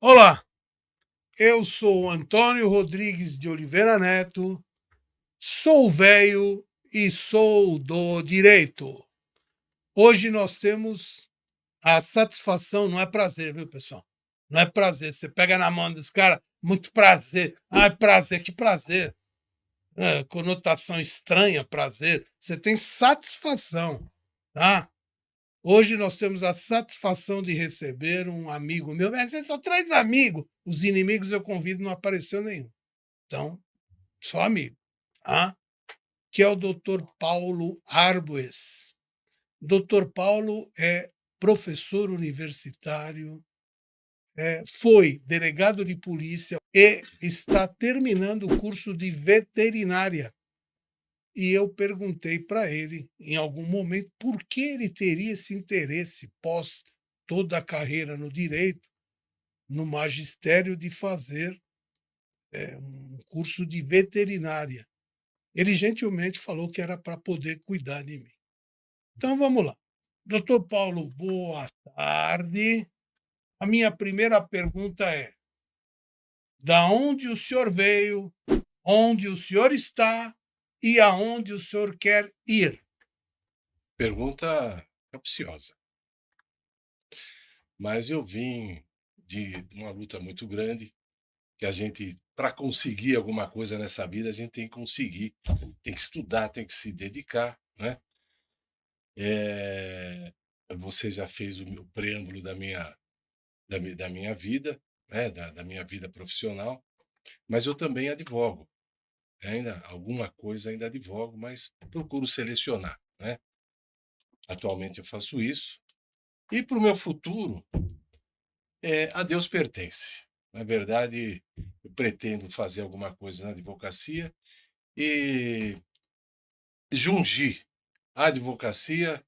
Olá, eu sou Antônio Rodrigues de Oliveira Neto, sou velho e sou do direito. Hoje nós temos a satisfação, não é prazer, viu, pessoal? Não é prazer. Você pega na mão desse cara, muito prazer. Ah, prazer, que prazer. É, conotação estranha, prazer. Você tem satisfação, tá? Hoje nós temos a satisfação de receber um amigo meu. Mas você só traz amigo. Os inimigos eu convido, não apareceu nenhum. Então, só amigo. Tá? Que é o doutor Paulo Arbues. Doutor Paulo é professor universitário, foi delegado de polícia e está terminando o curso de veterinária. E eu perguntei para ele, em algum momento, por que ele teria esse interesse, pós toda a carreira no direito, no magistério, de fazer um curso de veterinária. Ele gentilmente falou que era para poder cuidar de mim. Então vamos lá. Doutor Paulo, boa tarde. A minha primeira pergunta é: da onde o senhor veio, onde o senhor está e aonde o senhor quer ir? Pergunta capciosa, mas eu vim de uma luta muito grande, que a gente, para conseguir alguma coisa nessa vida, a gente tem que conseguir, tem que estudar, tem que se dedicar, né? Eh, Você já fez o preâmbulo da minha vida, né, da minha vida profissional, mas eu também advogo, ainda alguma coisa ainda advogo, mas procuro selecionar, né? Atualmente eu faço isso, e para o meu futuro a Deus pertence. Na verdade, eu pretendo fazer alguma coisa na advocacia e jungir a advocacia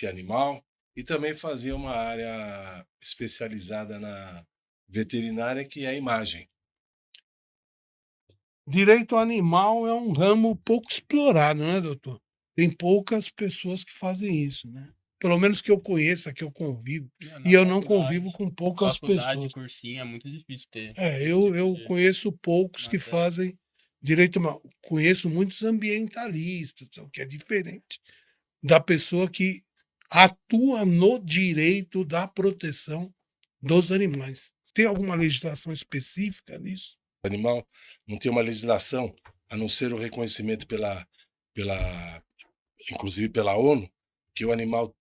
animal, e também fazer uma área especializada na veterinária, que é a imagem. Direito animal é um ramo pouco explorado, né, doutor? Tem poucas pessoas que fazem isso, né? Pelo menos que eu conheça, que eu convivo. E Na eu não convivo com poucas faculdade, pessoas. cursinho, é muito difícil ter É, esse tipo eu de conheço poucos que matéria. fazem direito animal. Conheço muitos ambientalistas, o que é diferente da pessoa que atua no direito da proteção dos animais. Tem alguma legislação específica nisso? O animal não tem uma legislação, a não ser o reconhecimento pela, inclusive pela ONU, que o animal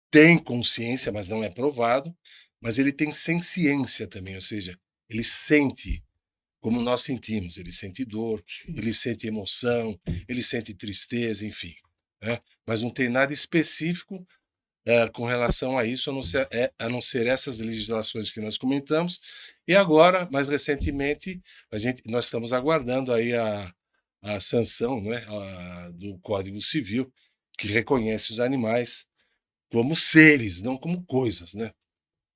tem consciência, mas não é provado, mas ele tem senciência também, ou seja, ele sente como nós sentimos, ele sente dor, ele sente emoção, ele sente tristeza, enfim, né? Mas não tem nada específico com relação a isso, a não ser essas legislações que nós comentamos. E agora, mais recentemente, nós estamos aguardando aí a sanção, né, do Código Civil, que reconhece os animais como seres, não como coisas, né?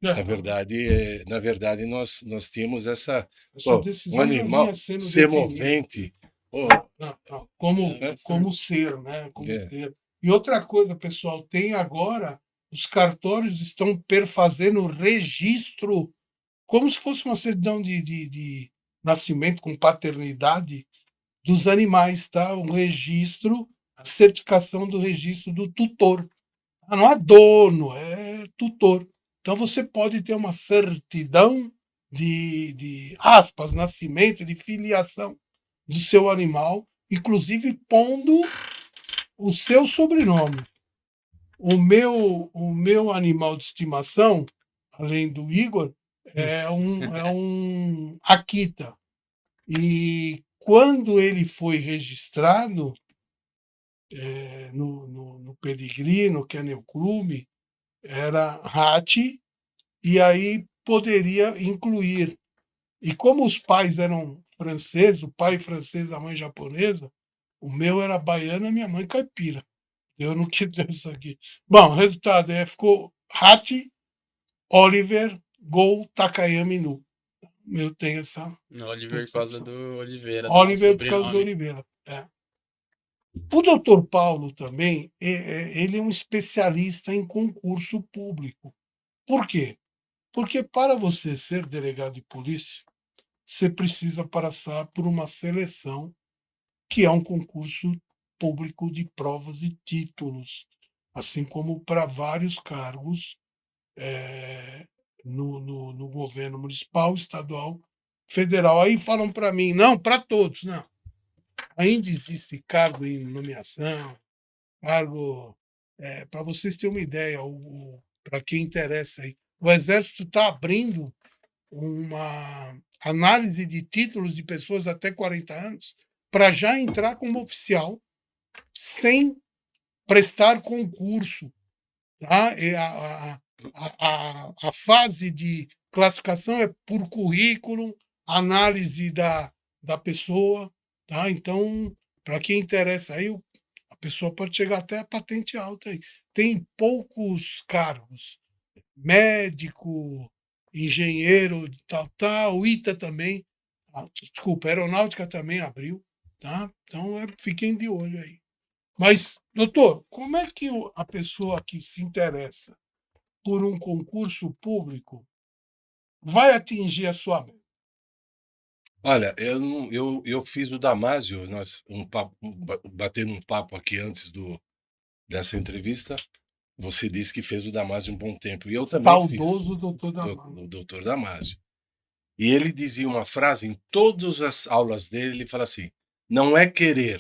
Na É, verdade, nós temos essa, essa pô, um decisão já vinha animal sendo definida. semovente, pô, Não, não, É, como sim. ser, né? Como é, ser. E outra coisa, pessoal, tem agora, os cartórios estão perfazendo registro, como se fosse uma certidão de nascimento com paternidade dos animais, tá? O registro, a certificação do registro do tutor. Ah, não é dono, é tutor. Então você pode ter uma certidão de aspas, nascimento, de filiação do seu animal, inclusive pondo o seu sobrenome. O meu animal de estimação, além do Igor, é um Akita. E quando ele foi registrado no Pedigree, no Kennel Club, era Hatch, e aí poderia incluir. E como os pais eram franceses, o pai francês, a mãe japonesa, o meu era baiano e a minha mãe caipira. Eu não quis ter isso aqui. Bom, o resultado ficou Hachi, Oliver, Gol, Takayami Nu. O meu tem essa No Oliver por causa percepção. do Oliveira, do Oliver por causa do sobrenome. Oliveira. É. O doutor Paulo também, ele é um especialista em concurso público. Por quê? Porque para você ser delegado de polícia, você precisa passar por uma seleção, que é um concurso público de provas e títulos, assim como para vários cargos no governo municipal, estadual, federal. Aí falam para mim, não, para todos, não. Ainda existe cargo em nomeação, cargo. Para vocês terem uma ideia, para quem interessa aí, o Exército está abrindo uma análise de títulos de pessoas até 40 anos para já entrar como oficial sem prestar concurso. Tá? E a fase de classificação é por currículo, análise da pessoa. Tá? Então, para quem interessa aí, a pessoa pode chegar até a patente alta aí. Tem poucos cargos. Médico, engenheiro, tal, ITA também. Desculpa, aeronáutica também abriu. Tá? Então, fiquem de olho aí. Mas, doutor, como é que a pessoa que se interessa por um concurso público vai atingir a sua meta? Olha, eu não eu fiz o Damásio, nós batendo um papo aqui antes dessa entrevista, você disse que fez o Damásio um bom tempo, e eu também fiz, Saudoso doutor Damásio. o doutor Damásio. E ele dizia uma frase em todas as aulas dele, ele fala assim: "Não é querer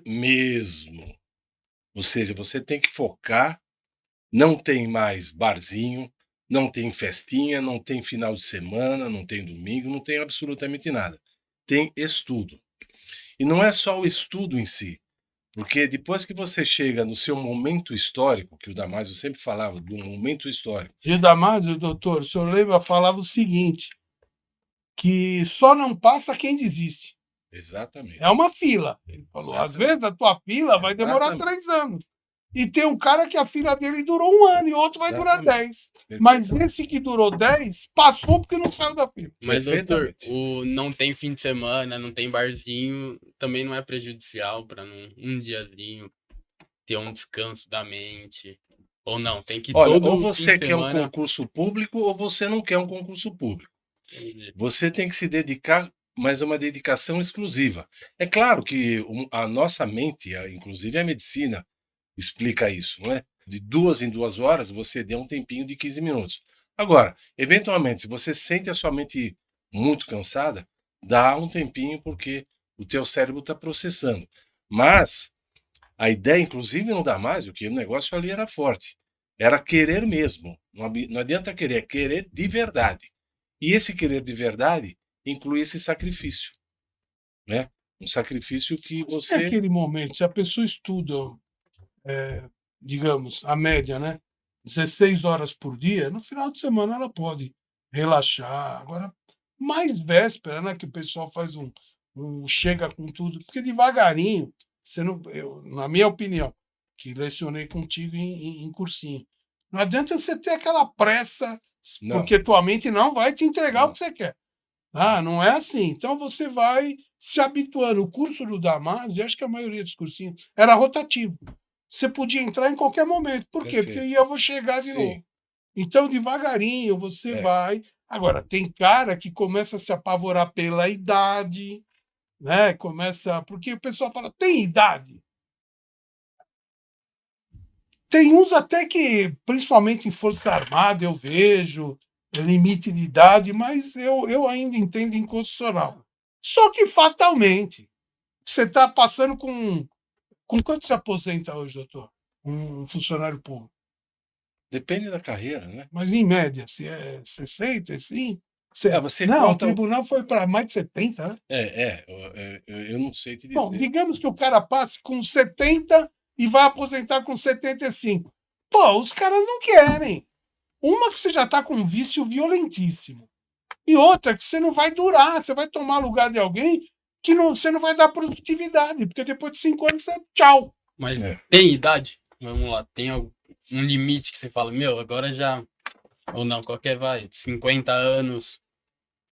mesmo". Ou seja, você tem que focar, não tem mais barzinho, não tem festinha, não tem final de semana, não tem domingo, não tem absolutamente nada. Tem estudo. E não é só o estudo em si, porque depois que você chega no seu momento histórico, que o Damásio sempre falava do momento histórico. E o Damásio, doutor, o senhor lembra, falava o seguinte, que só não passa quem desiste. Exatamente. É uma fila. Ele falou, às vezes a tua fila vai demorar Exatamente. 3 anos. E tem um cara que a fila dele durou 1 ano e outro vai durar Exatamente. 10. Mas esse que durou 10 passou porque não saiu da fila. Mas, doutor, Perfeitamente. o não tem fim de semana, não tem barzinho, também não é prejudicial para um diazinho ter um descanso da mente. Ou não, tem que Olha, todo ou fim você de quer um semana. concurso público ou você não quer um concurso público. Entendi. Você tem que se dedicar, mas uma dedicação exclusiva. É claro que a nossa mente, inclusive a medicina, explica isso, não é? De 2 em 2 horas, você dê um tempinho de 15 minutos. Agora, eventualmente, se você sente a sua mente muito cansada, dá um tempinho porque o teu cérebro está processando. Mas a ideia, inclusive no Damásio, que o negócio ali era forte, era querer mesmo. Não adianta querer, é querer de verdade. E esse querer de verdade inclui esse sacrifício, né? Um sacrifício que É você. aquele momento, se a pessoa estuda, digamos, a média, né? 16 horas por dia, no final de semana ela pode relaxar. Agora, mais véspera, né? Que o pessoal faz chega com tudo, porque devagarinho, você não, na minha opinião, que lecionei contigo em cursinho, não adianta você ter aquela pressa, Não, porque tua mente não vai te entregar o não. que você quer. Ah, não é assim. Então você vai se habituando. O curso do Damásio, acho que a maioria dos cursinhos, era rotativo. Você podia entrar em qualquer momento. Por quê? Porque Perfeito. eu vou chegar de Sim. novo. Então, devagarinho, você É. vai. Agora, tem cara que começa a se apavorar pela idade, né? Começa. Porque o pessoal fala, tem idade? Tem uns até que, principalmente em Força Armada, eu vejo limite de idade, mas eu ainda entendo inconstitucional. Só que fatalmente, você está passando com. Com quanto se aposenta hoje, doutor? Um funcionário público. Depende da carreira, né? Mas em média, se é 60, assim. Você Não, o conta. tribunal foi para mais de 70, né? Eu não sei te Bom, dizer. digamos que o cara passe com 70 e vai aposentar com 75. Pô, os caras não querem. Uma que você já está com um vício violentíssimo. E outra que você não vai durar, você vai tomar lugar de alguém que você não vai dar produtividade, porque depois de 5 anos você tchau. Mas É. tem idade? Vamos lá, tem um limite que você fala, meu, agora já. Ou não, qualquer vai, 50 anos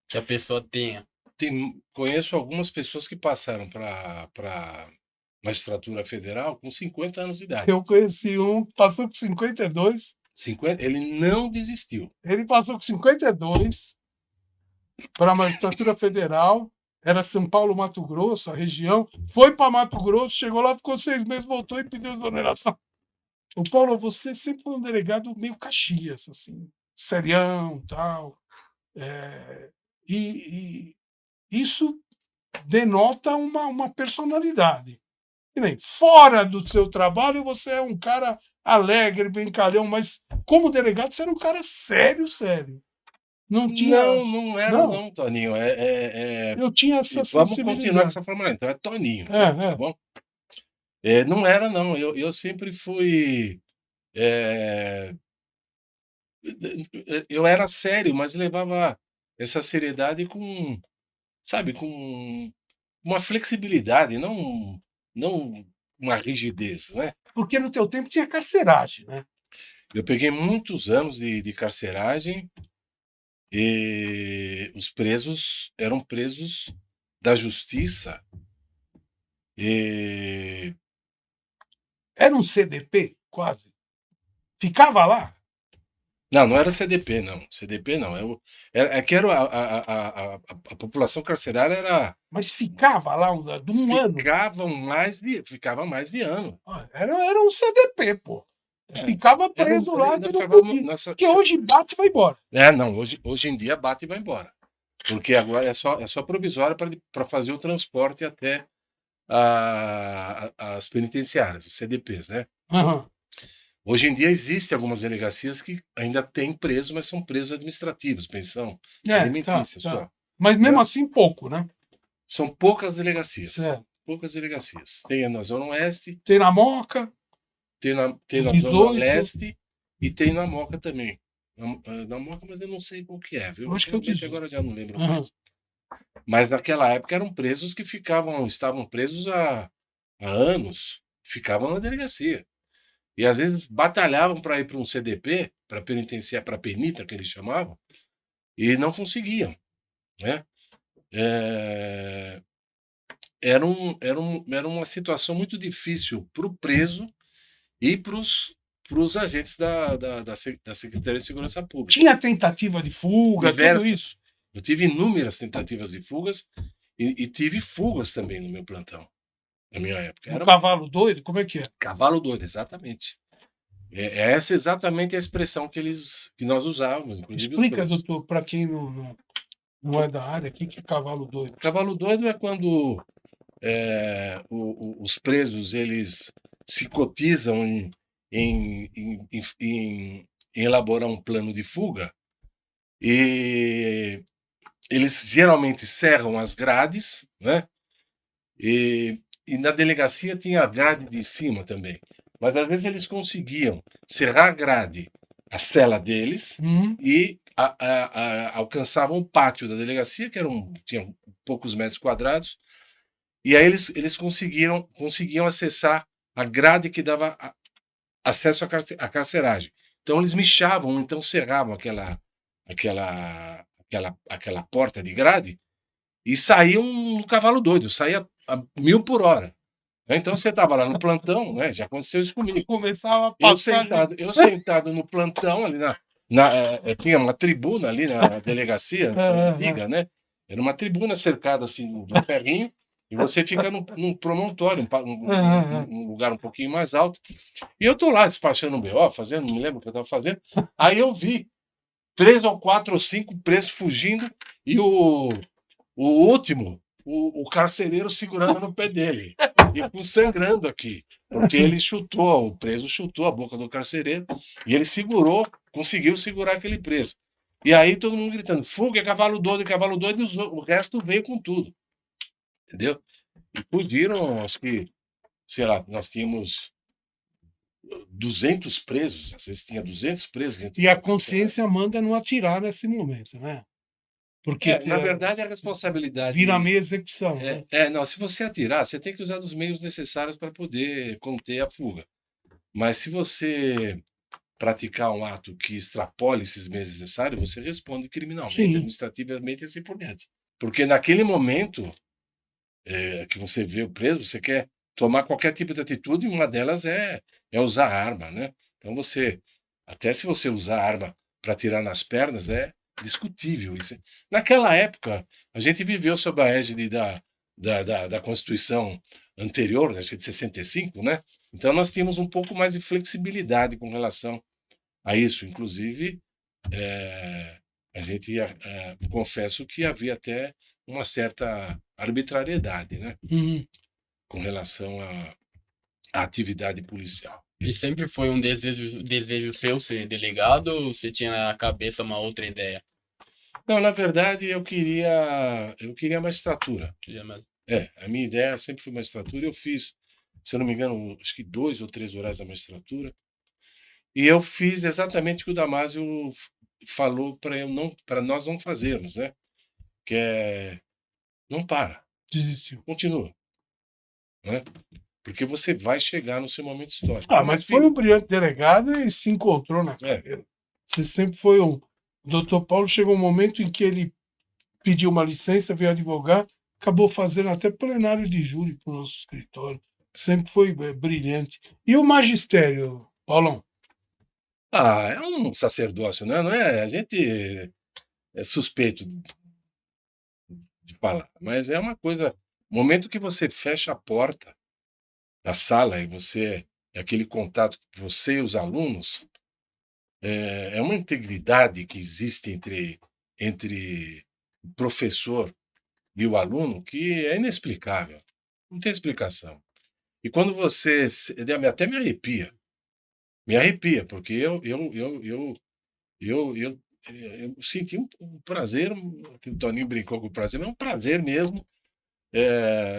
que a pessoa tenha. Conheço algumas pessoas que passaram para magistratura federal com 50 anos de idade. Eu conheci um, passou com 52, Ele não desistiu. Ele passou com 52 para a magistratura federal, era São Paulo, Mato Grosso, a região, foi para Mato Grosso, chegou lá, ficou 6 meses, voltou e pediu exoneração. O Paulo, você sempre foi um delegado meio Caxias, assim, serião, tal. E isso denota uma personalidade. Que nem, fora do seu trabalho, você é um cara alegre, brincalhão, mas como delegado, você era um cara sério, sério. Não tinha. Não era Não. não, Toninho. Eu tinha essa Vamos continuar sensibilidade. dessa forma. Então é Toninho, tá É. bom? Não era não. Eu sempre fui. Eu era sério, mas levava essa seriedade com, sabe, com uma flexibilidade, não uma rigidez, né? Porque no teu tempo tinha carceragem, né? Eu peguei muitos anos de carceragem e os presos eram presos da justiça. E Era um CDP, quase. Ficava lá. não era CDP, não. CDP não. É que era a população carcerária era Mas ficava lá de um ano. ficava mais de ano. Era um CDP, pô. Ficava preso lá Ainda que não ficava podia. nossa, Porque hoje bate e vai embora. não, hoje em dia bate e vai embora. Porque agora é só provisória para fazer o transporte até as penitenciárias, os CDPs, né? Uhum. Hoje em dia existem algumas delegacias que ainda têm presos, mas são presos administrativos, pensão alimentícia Tá. só. Mas mesmo Né? assim, pouco, né? São poucas delegacias. Certo. Poucas delegacias. Tem na Zona Oeste, Tem na Moca, tem na 18. Zona Leste e tem na Moca também. Na Moca, mas eu não sei qual que é, viu? Eu acho que é o Realmente 18. agora eu já não lembro Uhum. mais. Mas naquela época eram presos que estavam presos há anos, ficavam na delegacia. E às vezes batalhavam para ir para um CDP, para penitenciar, para penita, que eles chamavam, e não conseguiam, né? Era uma situação muito difícil para o preso e para os agentes da Secretaria de Segurança Pública. Tinha tentativa de fuga, Diversas. tudo isso. Eu tive inúmeras tentativas de fugas e tive fugas também no meu plantão, na minha época. Um cavalo doido, como é que é? Cavalo doido, exatamente. Essa é exatamente a expressão que nós usávamos, inclusive. Explica, doutor, para quem não é da área, o que é cavalo doido? Cavalo doido é quando os presos eles se cotizam em elaborar um plano de fuga e eles geralmente cerram as grades, né? E na delegacia tinha a grade de cima também. Mas às vezes eles conseguiam cerrar a grade, a cela deles, e alcançavam o pátio da delegacia, que tinha poucos metros quadrados, e aí eles conseguiam acessar a grade que dava acesso à carceragem. Então eles michavam, então cerravam aquela porta de grade e saíam um cavalo doido, saía a 1.000 por hora. Então você estava lá no plantão, né? Já aconteceu isso comigo. Começava a passar. Eu sentado no plantão, ali tinha uma tribuna ali na delegacia antiga, né? Era uma tribuna cercada assim de um ferrinho, e você fica num promontório, um lugar um pouquinho mais alto. E eu tô lá despachando um BO, fazendo, não me lembro o que eu estava fazendo. Aí eu vi 3 ou 4 ou 5 presos fugindo e o último, o carcereiro segurando no pé dele e sangrando aqui, porque o preso chutou a boca do carcereiro e ele conseguiu segurar aquele preso. E aí todo mundo gritando, fuga, é cavalo doido, e o resto veio com tudo, entendeu? E fugiram, acho que, sei lá, nós tínhamos 200 presos, às vezes tinha 200 presos. E a consciência manda não atirar nesse momento, né? Porque na verdade, a responsabilidade vira meia execução. Né? Não, se você atirar, você tem que usar os meios necessários para poder conter a fuga. Mas se você praticar um ato que extrapole esses meios necessários, você responde criminalmente, administrativamente e assim por diante. Porque naquele momento que você vê o preso, você quer tomar qualquer tipo de atitude, e uma delas é usar arma, né? Então você Até se você usar arma para atirar nas pernas, é discutível isso. Naquela época, a gente viveu sob a égide da Constituição anterior, acho que de 65, né? Então nós tínhamos um pouco mais de flexibilidade com relação a isso. Inclusive, a gente confesso que havia até uma certa arbitrariedade, né? Uhum. Com relação à atividade policial. E sempre foi um desejo seu ser delegado ou você tinha na cabeça uma outra ideia? Não, na verdade, eu queria magistratura. Já mais- A minha ideia sempre foi magistratura. Eu fiz, se eu não me engano, acho que 2 ou 3 horários da magistratura. E eu fiz exatamente o que o Damásio falou para nós não fazermos, né? Que é não para, Desistiu. continua, né? Porque você vai chegar no seu momento histórico. Ah, mas foi um brilhante delegado e se encontrou na carreira. Você sempre foi um. O doutor Paulo chegou um momento em que ele pediu uma licença, veio advogar, acabou fazendo até plenário de júri para o nosso escritório. Sempre foi brilhante. E o magistério, Paulão? É um sacerdócio, né? Não é? A gente é suspeito de falar, mas é uma coisa. O momento que você fecha a porta da sala e você é aquele contato que você e os alunos, é uma integridade que existe entre o professor e o aluno que é inexplicável. Não tem explicação. E quando você até me arrepia, porque eu senti um prazer, que o Toninho brincou com o prazer, mas é um prazer mesmo,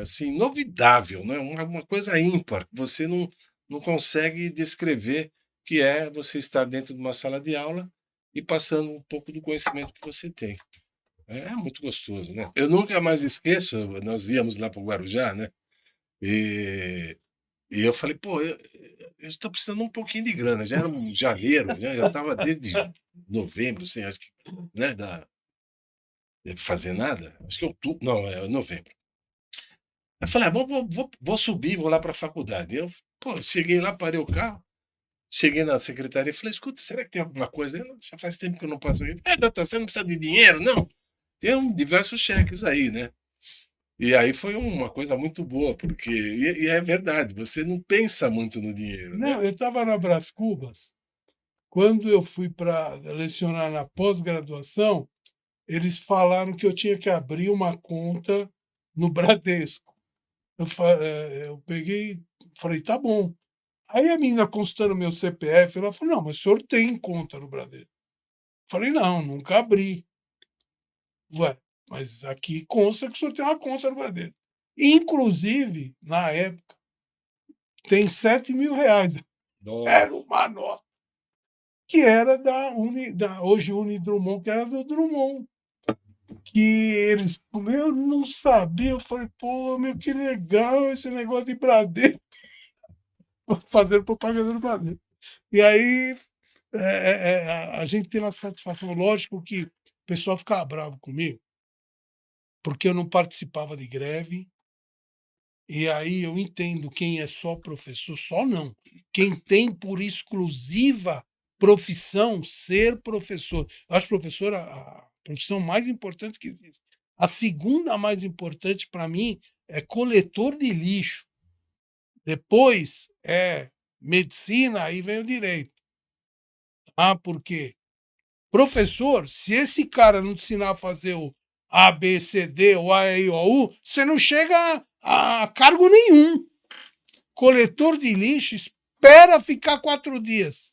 assim, inovidável, né? Uma coisa ímpar, você não consegue descrever, que é você estar dentro de uma sala de aula e passando um pouco do conhecimento que você tem. É muito gostoso, né? Eu nunca mais esqueço, nós íamos lá para o Guarujá, né? E, e eu falei, pô, eu estou precisando um pouquinho de grana. Já era um janeiro, né? Já estava desde novembro, sem acho que, né? Fazer nada. Acho que outubro, não, é novembro. Eu falei, vou subir, vou lá para a faculdade. Eu, pô, cheguei lá, parei o carro, cheguei na secretaria e falei, escuta, será que tem alguma coisa? Já faz tempo que eu não passo aqui. Doutor, você não precisa de dinheiro? Não. Tem diversos cheques aí, né? E aí foi uma coisa muito boa, porque e é verdade, você não pensa muito no dinheiro, né? Não, eu estava na Brás Cubas. Quando eu fui para lecionar na pós-graduação, eles falaram que eu tinha que abrir uma conta no Bradesco. Eu peguei, falei, tá bom. Aí a menina consultando meu CPF, ela falou, não, mas o senhor tem conta no Bradesco. Falei, não, nunca abri. Ué, mas aqui consta que o senhor tem uma conta no Bradesco. Inclusive, na época, tem R$ 7.000. Era Nossa. uma nota. Que era hoje Unidrummond, que era do Drummond. Que eles, eu não sabia, eu falei, pô, meu, que legal esse negócio de Bradesco, fazendo propaganda do Bradesco. E aí a gente tem uma satisfação, lógico que o pessoal ficava bravo comigo, porque eu não participava de greve, e aí eu entendo quem é só professor, só não, quem tem por exclusiva profissão ser professor. Eu acho professor a profissão mais importante que existe. A segunda mais importante para mim é coletor de lixo. Depois é medicina, aí vem o direito. Por quê? Professor, se esse cara não te ensinar a fazer o A, B, C, D, o A, E, I, O, U, você não chega a cargo nenhum. Coletor de lixo espera ficar 4 dias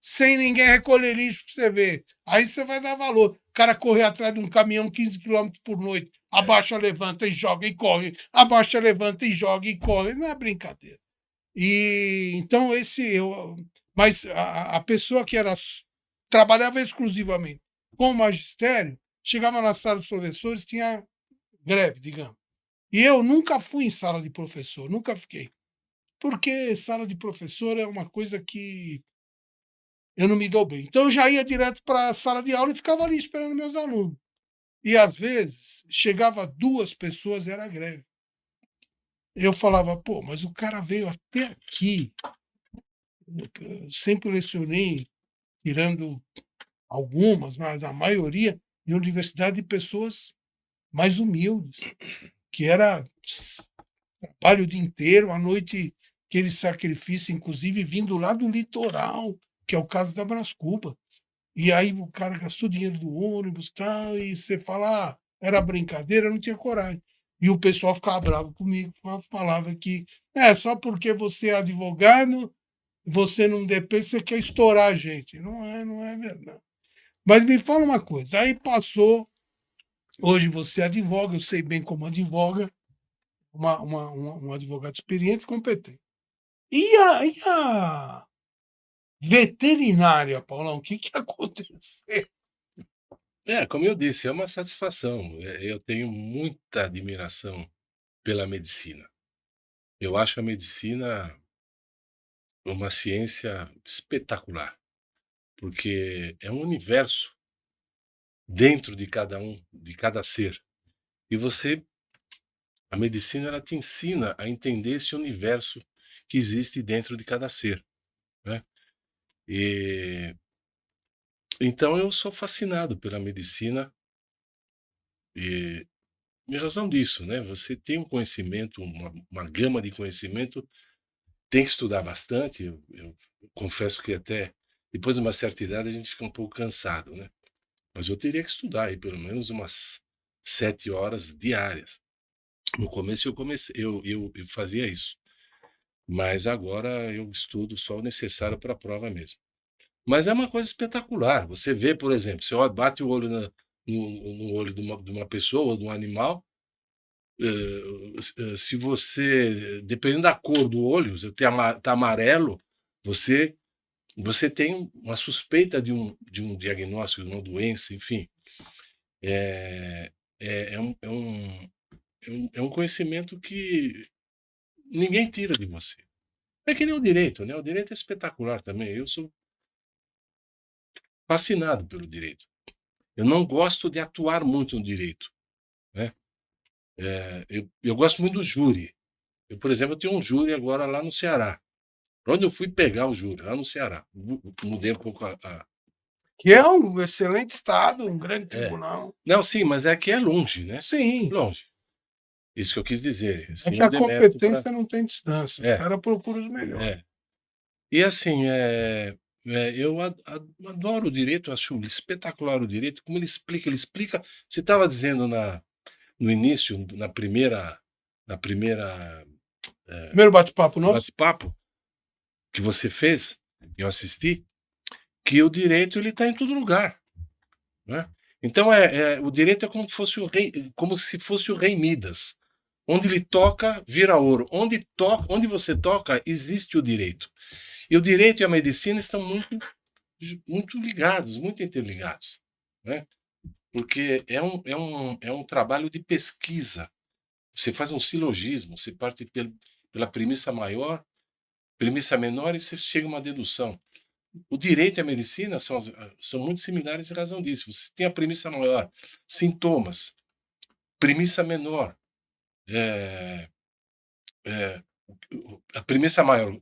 sem ninguém recolher lixo para você ver. Aí você vai dar valor. O cara correr atrás de um caminhão 15 quilômetros por noite, abaixa, levanta e joga e corre, abaixa, levanta e joga e corre. Não é brincadeira. E então mas a pessoa que trabalhava exclusivamente com o magistério, chegava na sala dos professores, tinha greve, digamos. E eu nunca fui em sala de professor, nunca fiquei. Porque sala de professor é uma coisa que eu não me dou bem. Então eu já ia direto para a sala de aula e ficava ali esperando meus alunos. E às vezes chegava 2 pessoas, era greve. Eu falava, pô, mas o cara veio até aqui. Eu sempre lecionei tirando algumas, mas a maioria, em universidade de pessoas mais humildes, que era trabalho o dia inteiro, à noite aquele sacrifício, inclusive vindo lá do litoral, que é o caso da Brás Cuba. E aí o cara gastou dinheiro do ônibus tal, e você fala, era brincadeira, eu não tinha coragem. E o pessoal ficava bravo comigo, falava que só porque você é advogado, você não depende, você quer estourar a gente. Não é verdade. Mas me fala uma coisa, aí passou, hoje você advoga, eu sei bem como advoga, um advogado experiente e competente. E a veterinária, Paulão, o que aconteceu? Como eu disse, é uma satisfação. Eu tenho muita admiração pela medicina. Eu acho a medicina uma ciência espetacular, porque é um universo dentro de cada um, de cada ser. E a medicina, ela te ensina a entender esse universo que existe dentro de cada ser, né? E então eu sou fascinado pela medicina e em razão disso, né? Você tem um conhecimento, uma gama de conhecimento, tem que estudar bastante. Eu confesso que até depois de uma certa idade a gente fica um pouco cansado, né? Mas eu teria que estudar aí pelo menos umas 7 horas diárias. No começo eu fazia isso, mas agora eu estudo só o necessário para a prova mesmo. Mas é uma coisa espetacular. Você vê, por exemplo, você bate o olho no olho de uma pessoa ou de um animal, se você, dependendo da cor do olho, se está amarelo, você, você tem uma suspeita de um diagnóstico, de uma doença, enfim. É, é um conhecimento que ninguém tira de você. É que nem o direito, né? O direito é espetacular também. Eu sou fascinado pelo direito. Eu não gosto de atuar muito no direito, né? Eu gosto muito do júri. Eu, por exemplo, tenho um júri agora lá no Ceará. Onde eu fui pegar o júri? Lá no Ceará. Mudei um pouco Que é um excelente estado, um grande É. tribunal. Não, sim, mas é que é longe, né? Sim, Longe. Isso que eu quis dizer. é Sem que a um demérito competência não tem distância. Os É, caras procuram os melhores. é. E assim, eu adoro o direito, acho espetacular o direito, como ele explica, você estava dizendo no início, na primeira Primeiro bate-papo nosso? bate-papo que você fez, eu assisti, que o direito ele está em todo lugar, né? Então o direito é como se fosse o rei, como se fosse o rei Midas. Onde ele toca, vira ouro. Onde você toca, existe o direito. E o direito e a medicina estão muito ligados, muito interligados, né? Porque é um trabalho de pesquisa. Você faz um silogismo, você parte pela premissa maior, premissa menor e você chega a uma dedução. O direito e a medicina são muito similares em razão disso. Você tem a premissa maior, sintomas. Premissa menor, é, é, a premissa maior,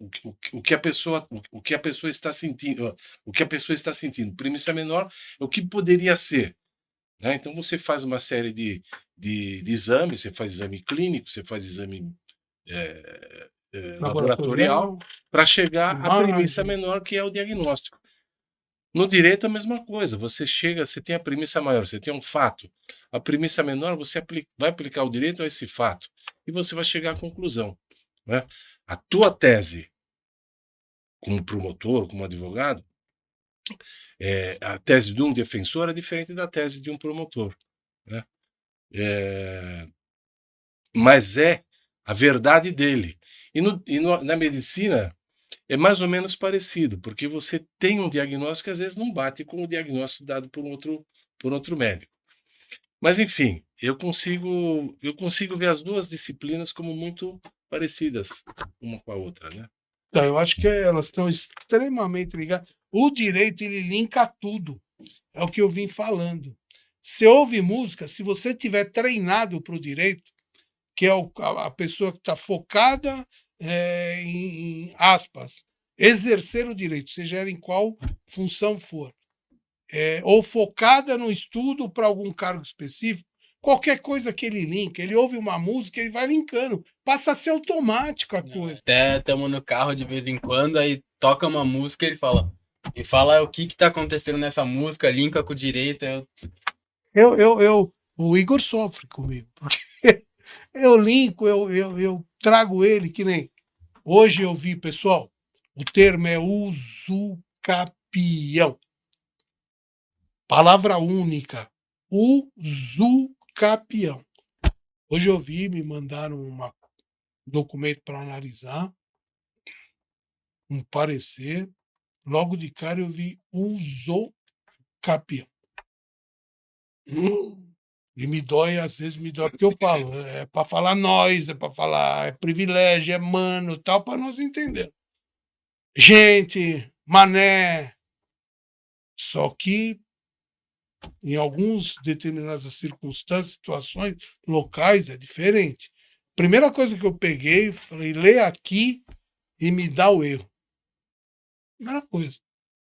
o que a pessoa, o que a pessoa está sentindo, o que a pessoa está sentindo. Premissa menor é o que poderia ser, né? Então você faz uma série de exames, você faz exame clínico, você faz exame laboratorial para chegar à premissa menor, que é o diagnóstico. No direito é a mesma coisa. Você chega, você tem a premissa maior, você tem um fato. A premissa menor, você vai aplicar o direito a esse fato e você vai chegar à conclusão, né? A tua tese, como promotor, como advogado, a tese de um defensor é diferente da tese de um promotor, né? Mas é a verdade dele. Na medicina é mais ou menos parecido, porque você tem um diagnóstico que às vezes não bate com o diagnóstico dado por outro médico. Mas enfim, eu consigo ver as duas disciplinas como muito parecidas uma com a outra, né? Então, eu acho que elas estão extremamente ligadas. O direito, ele linka tudo. É o que eu vim falando. Você ouve música, se você tiver treinado para o direito, que é a pessoa que está focada em aspas, exercer o direito, seja ela em qual função for, ou focada no estudo para algum cargo específico, qualquer coisa que ele linka, ele ouve uma música, ele vai linkando, passa a ser automático a coisa. Até estamos no carro de vez em quando, aí toca uma música e ele fala. E fala o que tá acontecendo nessa música, linka com o direito. O Igor sofre comigo, porque eu linko, eu trago ele, que nem hoje eu vi, pessoal, o termo é usucapião. Palavra única, usucapião. Hoje eu vi, me mandaram um documento para analisar, um parecer, logo de cara eu vi usucapião. E me dói, às vezes me dói, porque eu falo, é para falar nós, é para falar, é privilégio, é mano, tal, para nós entender. Gente, mané. Só que em algumas determinadas circunstâncias, situações locais é diferente. Primeira coisa que eu peguei, falei, lê aqui e me dá o erro. Primeira coisa.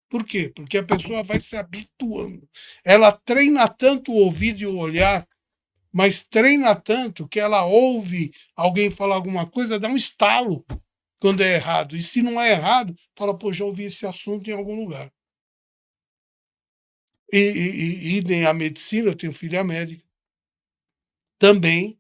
Por quê? Porque a pessoa vai se habituando. Ela treina tanto o ouvido e o olhar, mas treina tanto que ela ouve alguém falar alguma coisa, dá um estalo quando é errado. E se não é errado, fala, pô, já ouvi esse assunto em algum lugar. Idem a medicina, eu tenho filha médica. Também,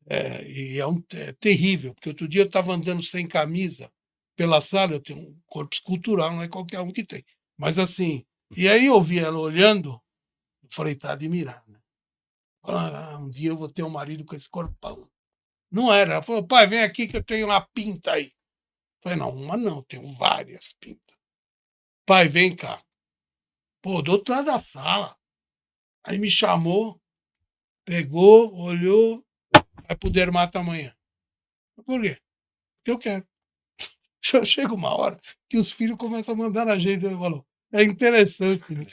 é terrível, porque outro dia eu estava andando sem camisa pela sala, eu tenho um corpo escultural, não é qualquer um que tem. Mas assim, e aí eu vi ela olhando, eu falei, tá admirada. Um dia eu vou ter um marido com esse corpão. Não era. Ela falou, pai, vem aqui que eu tenho uma pinta aí. Eu falei, não, uma não, tenho várias pintas. Pai, vem cá. Pô, do outro lado da sala. Aí me chamou, pegou, olhou, vai pro dermato amanhã. Por quê? Porque eu quero. Chega uma hora que os filhos começam a mandar na gente. Ele falou, é interessante, né?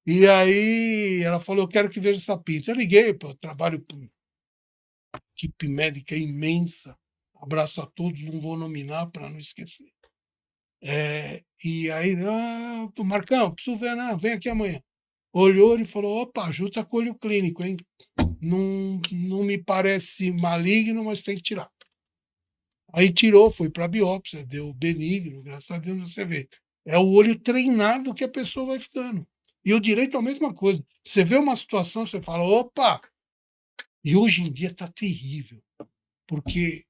E aí ela falou, eu quero que veja essa pinta. Eu liguei, pô, eu trabalho com equipe médica imensa. Abraço a todos, não vou nominar para não esquecer. E aí, Marcão, preciso ver, não, vem aqui amanhã. Olhou e falou, opa, Ju tá com olho clínico, hein? Não me parece maligno, mas tem que tirar. Aí tirou, foi para biópsia, deu benigno, graças a Deus você vê. É o olho treinado que a pessoa vai ficando. E o direito é a mesma coisa. Você vê uma situação, você fala, opa! E hoje em dia está terrível, porque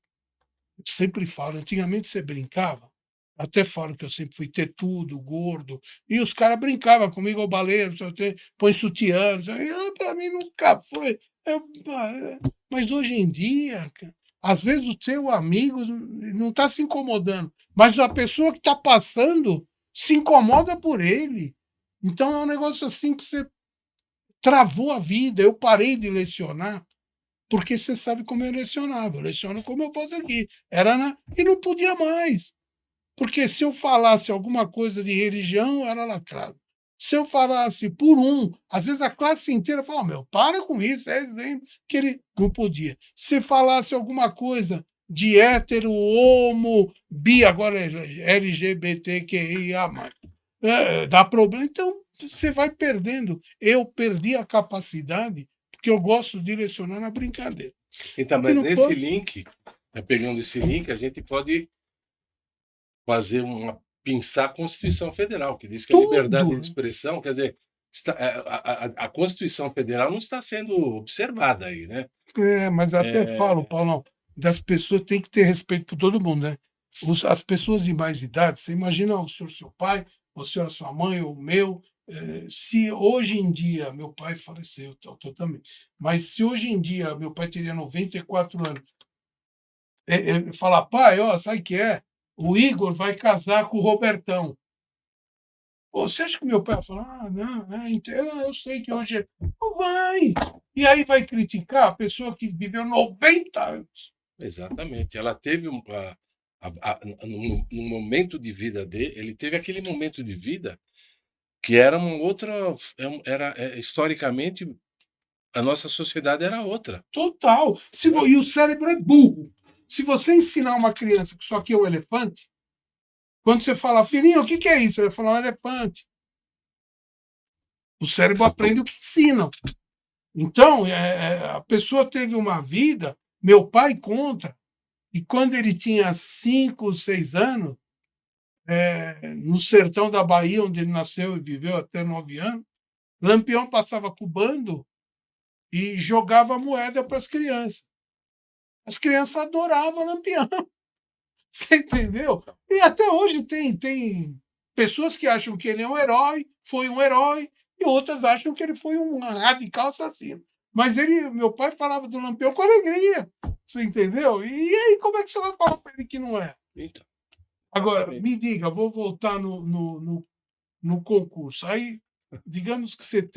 eu sempre falo, antigamente você brincava, até falo que eu sempre fui tetudo, gordo, e os caras brincavam comigo, o baleiro, põe sutiã, para mim nunca foi. Mas hoje em dia, às vezes o seu amigo não está se incomodando, mas a pessoa que está passando se incomoda por ele. Então é um negócio assim que você travou a vida. Eu parei de lecionar, porque você sabe como eu lecionava. Eu leciono como eu faço aqui. E não podia mais. Porque se eu falasse alguma coisa de religião, era lacrado. Se eu falasse por às vezes a classe inteira falava, meu, para com isso, que ele não podia. Se falasse alguma coisa de hétero, homo, bi, agora é LGBTQIA+, dá problema. Então, você vai perdendo. Eu perdi a capacidade, porque eu gosto de lecionar na brincadeira. Então, mas nesse link, pegando esse link, a gente pode fazer pensar a Constituição Federal, que diz que a liberdade de expressão, quer dizer, a Constituição Federal não está sendo observada aí, né? Mas até falo, Paulão, das pessoas tem que ter respeito por todo mundo, né? As pessoas de mais idade, você imagina o senhor, seu pai, o senhor, sua mãe, o meu, se hoje em dia, meu pai faleceu, eu também, mas se hoje em dia meu pai teria 94 anos, falar, pai, ó, sabe o que é? O Igor vai casar com o Robertão. Pô, você acha que meu pai vai falar, não, eu sei que hoje é. Não vai! E aí vai criticar a pessoa que viveu 90 anos. Exatamente. Ela teve no momento de vida dele, ele teve aquele momento de vida que era uma outra, historicamente, a nossa sociedade era outra. Total. E o cérebro é burro. Se você ensinar uma criança que isso aqui é um elefante, Quando você fala, filhinho, o que que é isso? Ele vai falar um elefante. O cérebro aprende o que ensinam. Então, a pessoa teve uma vida. Meu pai conta que quando ele tinha 5, 6 anos, no sertão da Bahia, onde ele nasceu e viveu até 9 anos, Lampião passava com o bando e jogava moeda para as crianças. As crianças adoravam Lampião. Você entendeu? E até hoje tem pessoas que acham que ele é um herói, foi um herói, e outras acham que ele foi um radical assassino. Mas meu pai falava do Lampião com alegria. Você entendeu? E aí, como é que você vai falar para ele que não é? Então, Agora, me diga, vou voltar no concurso. Aí, digamos que você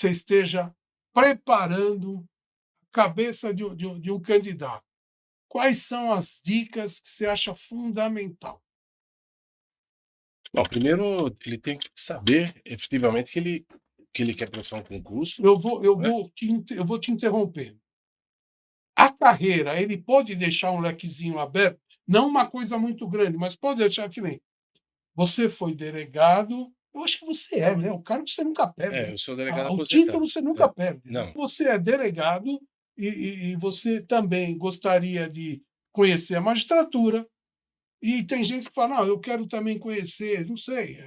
esteja preparando a cabeça de um candidato. Quais são as dicas que você acha fundamental? bom, primeiro ele tem que saber efetivamente que ele quer prestar um concurso, Eu vou, eu né? vou te interromper. A carreira, ele pode deixar um lequezinho aberto, não uma coisa muito grande, mas pode deixar que nem. Você foi delegado, eu acho que você é, né? O cargo você nunca perde. É, Né? eu sou delegado O aposentado. título você nunca É, perde. Né? não. Você é delegado e você também gostaria de conhecer a magistratura. E tem gente que fala, não, eu quero também conhecer, não sei,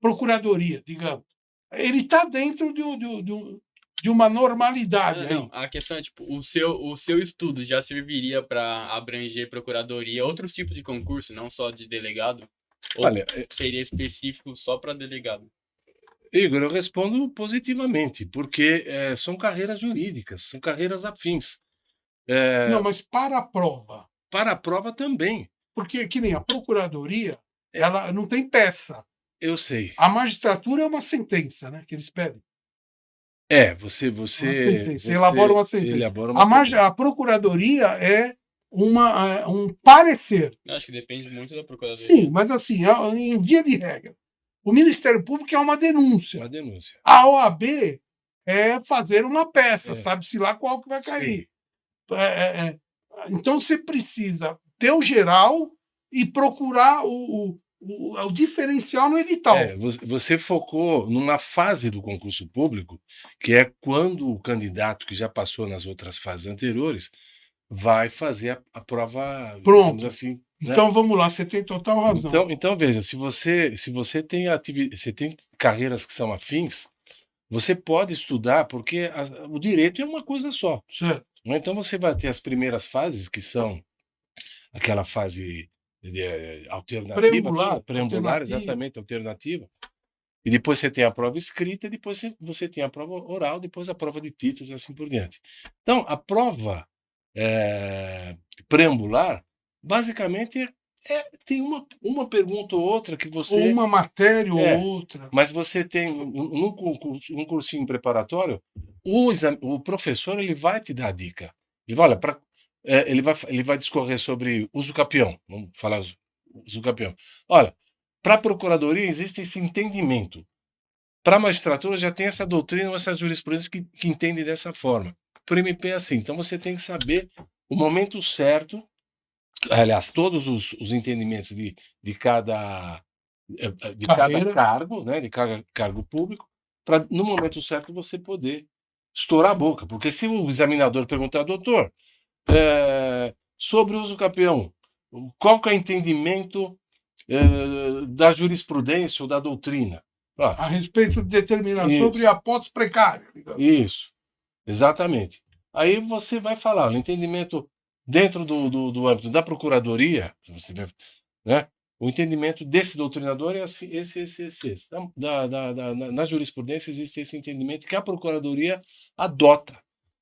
procuradoria, digamos. Ele está dentro de uma normalidade aí. Não, a questão é, tipo, o seu estudo já serviria para abranger procuradoria, outros tipos de concurso, não só de delegado? Ou Olha, seria específico só para delegado? Igor, eu respondo positivamente, porque são carreiras jurídicas, são carreiras afins. Não, mas para a prova. Para a prova também, Porque, que nem a procuradoria, ela não tem peça. eu sei. A magistratura é uma sentença, né, que eles pedem. Uma sentença, elabora uma sentença. elabora uma sentença. A procuradoria é um parecer. Eu acho que depende muito da procuradoria. Sim, mas assim, em via de regra. O Ministério Público é uma denúncia. Uma denúncia. A OAB é fazer uma peça, É. sabe-se lá qual que vai cair. Sim. Então você precisa ter o geral e procurar o diferencial no edital. Você focou numa fase do concurso público, que é quando o candidato que já passou nas outras fases anteriores vai fazer a prova, Pronto. digamos assim, né? Então vamos lá, você tem total razão. Então veja, se você tem você tem carreiras que são afins, você pode estudar, porque o direito é uma coisa só. Certo. Né? Então você vai ter as primeiras fases, que são aquela fase alternativa, preambular, exatamente, alternativa. E depois você tem a prova escrita, e depois você tem a prova oral, depois a prova de títulos e assim por diante. Então, a prova preambular, basicamente, tem uma pergunta ou outra que você... Ou uma matéria ou outra. Mas você tem, um cursinho preparatório, o professor ele vai te dar a dica. Ele vai, olha, ele vai discorrer sobre uso capião. Vamos falar uso capião. Olha, para a procuradoria existe esse entendimento. Para a magistratura já tem essa doutrina, essa jurisprudência que entende dessa forma. Para o MP é assim. Então você tem que saber o momento certo, aliás, todos os entendimentos de cada cargo, né, de cada cargo público, para no momento certo você poder estourar a boca. Porque se o examinador perguntar, doutor, sobre o uso capião, qual que é o entendimento da jurisprudência ou da doutrina? A respeito de determinar Isso. sobre a posse precária. Isso, exatamente. Aí você vai falar, o entendimento dentro do âmbito da procuradoria, né? O entendimento desse doutrinador é assim, esse. Na jurisprudência existe esse entendimento que a procuradoria adota,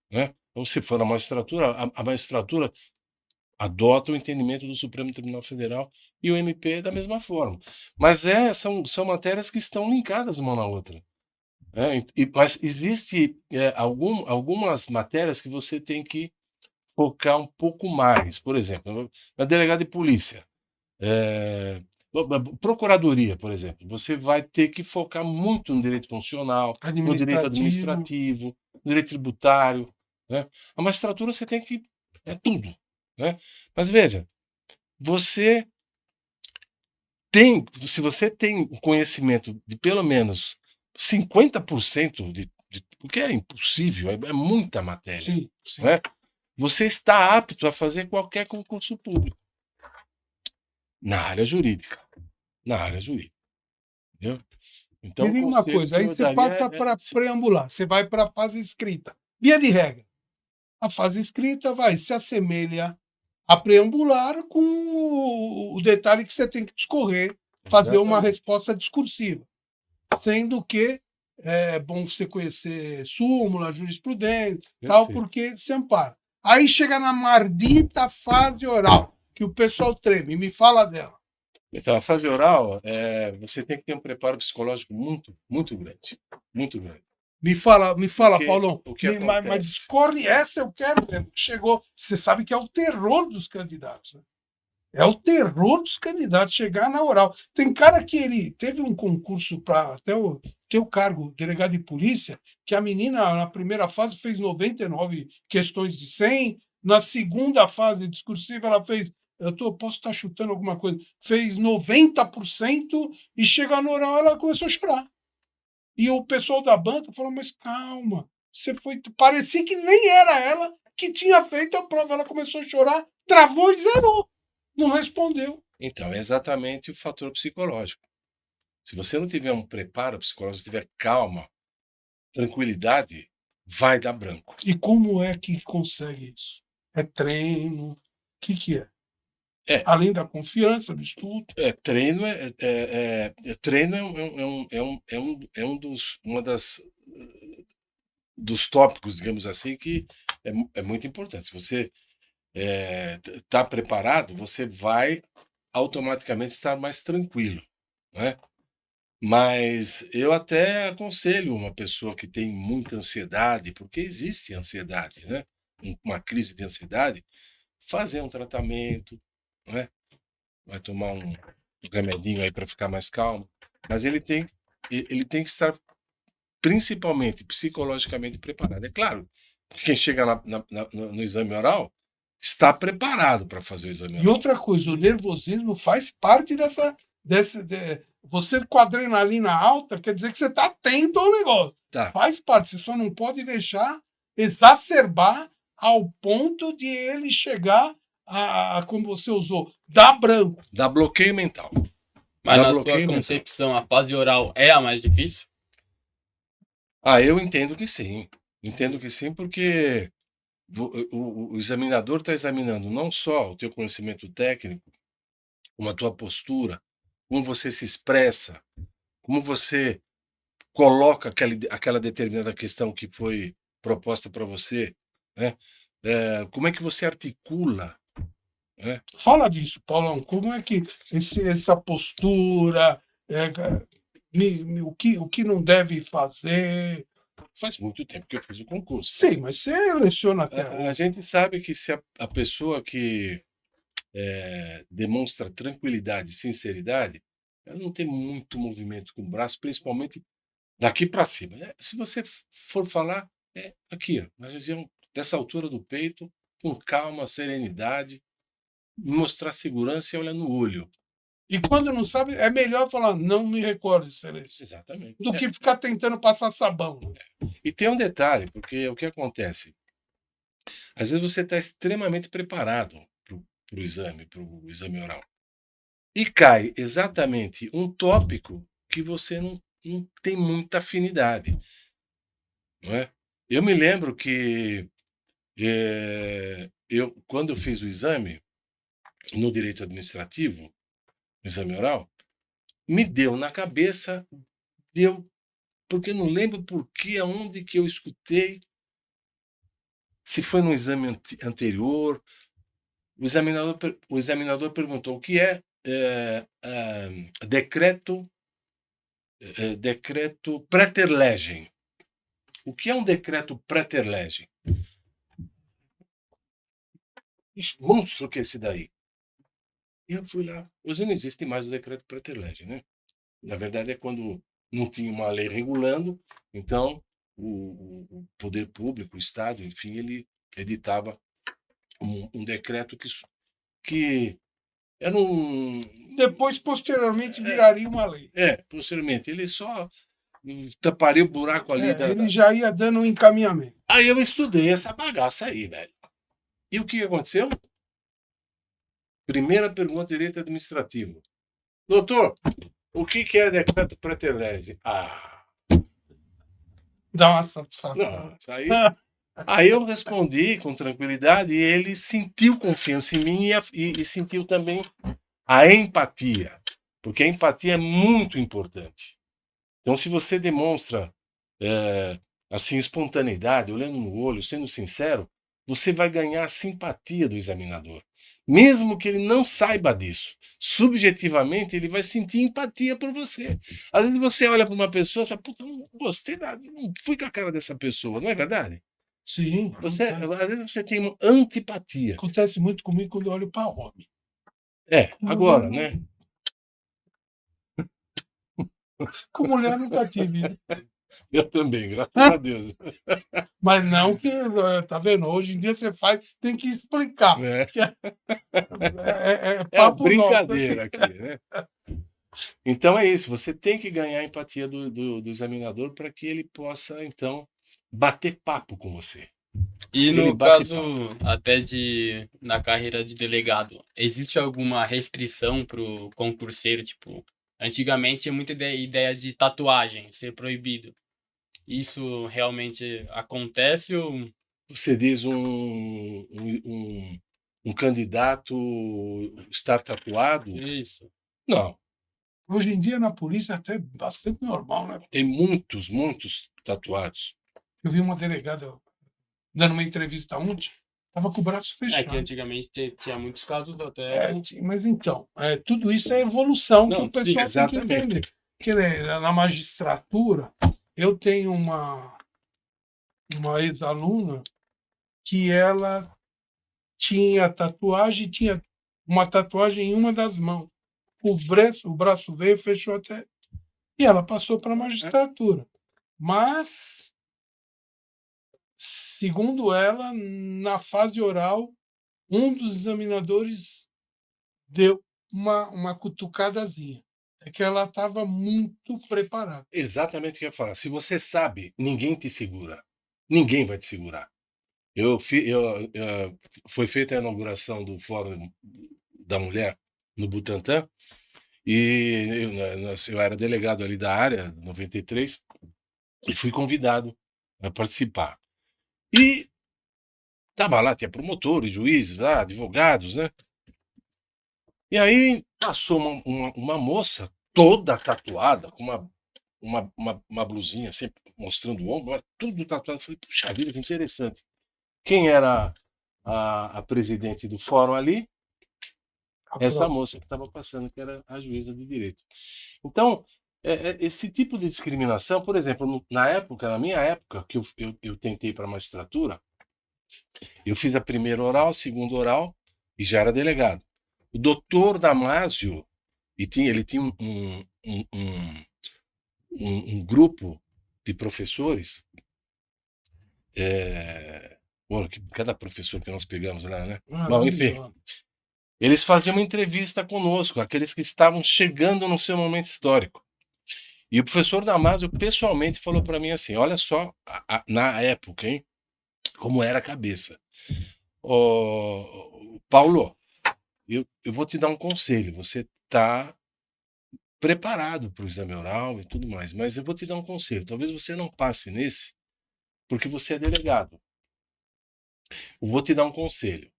né? Então, se for na magistratura, a magistratura adota o entendimento do Supremo Tribunal Federal e o MP da mesma forma. Mas são matérias que estão linkadas uma na outra. Mas existe algumas matérias que você tem que focar um pouco mais. Por exemplo, na delegada de polícia, procuradoria, por exemplo, você vai ter que focar muito no direito constitucional, no direito administrativo, no direito tributário. Né? A magistratura você tem que... é tudo. Né? Mas veja, você se você tem o conhecimento de pelo menos 50% o que é impossível, é muita matéria, Sim, sim. não é? Você está apto a fazer qualquer concurso público na área jurídica, na área jurídica, entendeu? Então, Me o diga uma conselho coisa, que aí eu você daria passa é para se preambular, você vai para a fase escrita. Via de regra, a fase escrita vai se assemelha a preambular com o detalhe que você tem que discorrer, fazer uma exatamente, resposta discursiva, sendo que é bom você conhecer súmula, jurisprudência, tal, perfeito. porque se ampara. Aí chega na mardita fase oral, que o pessoal treme, me fala dela. Então, a fase oral, você tem que ter um preparo psicológico muito grande. Me fala, Porque Paulão, o que mas acontece? discorre, essa eu quero mesmo. Chegou, você sabe que é o terror dos candidatos. Né? É o terror dos candidatos chegar na oral. Tem cara que ele teve um concurso para até ter o cargo delegado de polícia, que a menina na primeira fase fez 99 questões de 100, na segunda fase discursiva ela fez, posso estar chutando alguma coisa, fez 90% e chega na oral ela começou a chorar. E o pessoal da banca falou: mas calma, você foi. Parecia que nem era ela que tinha feito a prova. Ela começou a chorar, travou e zerou. Não respondeu. Então, é exatamente o fator psicológico. Se você não tiver um preparo psicológico, tiver calma, tranquilidade, vai dar branco. E como é que consegue isso? É treino? O que é? É, Além da confiança, do estudo. treino treino uma das dos tópicos, digamos assim, que é muito importante. Se você está preparado, você vai automaticamente estar mais tranquilo, né? Mas eu até aconselho uma pessoa que tem muita ansiedade, porque existe ansiedade, né? Uma crise de ansiedade, fazer um tratamento, né? Vai tomar um remedinho aí para ficar mais calmo, mas ele tem que estar principalmente psicologicamente preparado. É claro, quem chega no exame oral está preparado para fazer o exame E oral. outra coisa, o nervosismo faz parte você com a adrenalina alta, quer dizer que você está atento ao negócio. Tá, Faz parte, você só não pode deixar exacerbar ao ponto de ele chegar como você usou, dar branco. dá bloqueio mental. Mas Dá na sua bloqueio mental. concepção, a fase oral é a mais difícil? Ah, eu entendo que sim. Entendo que sim, porque o examinador está examinando não só o teu conhecimento técnico, como a tua postura, como você se expressa, como você coloca aquela determinada questão que foi proposta para você, né? Como é que você articula, né? Fala disso, Paulão. Como é que essa postura, o que não deve fazer? Faz muito tempo que eu fiz o concurso, Sim, mas mas você leciona até a hoje. gente sabe que se a pessoa que demonstra tranquilidade e sinceridade, ela não tem muito movimento com o braço, principalmente daqui para cima, né? Se você for falar, é aqui, ó, na região dessa altura do peito, com calma, serenidade, mostrar segurança e olhar no olho. E quando não sabe, é melhor falar, não me recordo, excelência, Exatamente. do que ficar tentando passar sabão. Né? E tem um detalhe, porque o que acontece? Às vezes você está extremamente preparado para o exame oral. E cai exatamente um tópico que você não tem muita afinidade, não é? Eu me lembro que quando eu fiz o exame no direito administrativo, exame oral, me deu na cabeça, deu, porque eu não lembro por que, aonde que eu escutei, se foi no exame anterior, o examinador perguntou o que é, decreto, decreto Prater-Legem. O que é um decreto Prater-Legem? Monstro que é esse daí. E eu fui lá. Hoje não existe mais o decreto Prater-Legem, né? Na verdade é quando não tinha uma lei regulando, então o poder público, o Estado, enfim, ele editava um decreto que Era um. Depois, posteriormente, viraria uma lei. Posteriormente, ele só taparia o buraco ali. Ele já ia dando um encaminhamento. Aí eu estudei essa bagaça aí, velho. E o que aconteceu? Primeira pergunta, direito administrativo. Doutor, o que é decreto pretelege? Dá uma satisfação. Nossa, aí eu respondi com tranquilidade e ele sentiu confiança em mim e sentiu também a empatia, porque a empatia é muito importante. Então, se você demonstra assim espontaneidade, olhando no olho, sendo sincero, você vai ganhar a simpatia do examinador. Mesmo que ele não saiba disso, subjetivamente ele vai sentir empatia por você. Às vezes você olha para uma pessoa e fala, puta, não gostei, não fui com a cara dessa pessoa, não é verdade? Sim. Às vezes você tem uma antipatia. Acontece muito comigo quando eu olho para homem. Agora, né? Com mulher nunca tive isso. Eu também, graças a Deus. Mas não que, tá vendo? Hoje em dia você faz, tem que explicar. Que É papo brincadeira aqui, né? Então é isso, você tem que ganhar a empatia do examinador para que ele possa, então, bater papo com você. E Ele no bate caso até na carreira de delegado, existe alguma restrição pro concurseiro? Tipo, antigamente tinha muita ideia de tatuagem ser proibido. Isso realmente acontece ou Você diz um candidato estar tatuado? isso? Não, Hoje em dia na polícia é até bastante normal, né? tem muitos tatuados. Eu vi uma delegada dando uma entrevista ontem, estava com o braço É que fechado. antigamente tinha muitos casos até. Mas então, tudo isso é evolução que Não, o pessoal sim, tem que exatamente. entender. Porque na magistratura, eu tenho uma ex-aluna que ela tinha tatuagem, tinha uma tatuagem em uma das mãos. O braço veio, fechou até. E ela passou para a magistratura. Mas, segundo ela, na fase oral, um dos examinadores deu uma cutucadazinha. É que ela estava muito preparada. Exatamente o que eu ia falar. Se você sabe, ninguém te segura. Ninguém vai te segurar. Foi feita a inauguração do Fórum da Mulher no Butantã e eu era delegado ali da área, 93, e fui convidado a participar. E estava lá, tinha promotores, juízes, advogados, né? E aí passou uma moça toda tatuada, com uma blusinha assim, mostrando o ombro, tudo tatuado. Eu falei, puxa vida, que interessante. Quem era a presidente do fórum ali? Essa moça que estava passando, que era a juíza de direito. Então, esse tipo de discriminação, por exemplo, na minha época, que eu tentei para a magistratura, eu fiz a primeira oral, segunda oral e já era delegado. O doutor Damásio, ele tinha um grupo de professores, cada professor que nós pegamos lá, né? Bom, enfim, eles faziam uma entrevista conosco, aqueles que estavam chegando no seu momento histórico. E o professor Damásio pessoalmente falou para mim assim, olha só, na época, hein, como era a cabeça. Paulo, eu vou te dar um conselho, você está preparado para o exame oral e tudo mais, mas eu vou te dar um conselho, talvez você não passe nesse, porque você é delegado. Eu vou te dar um conselho,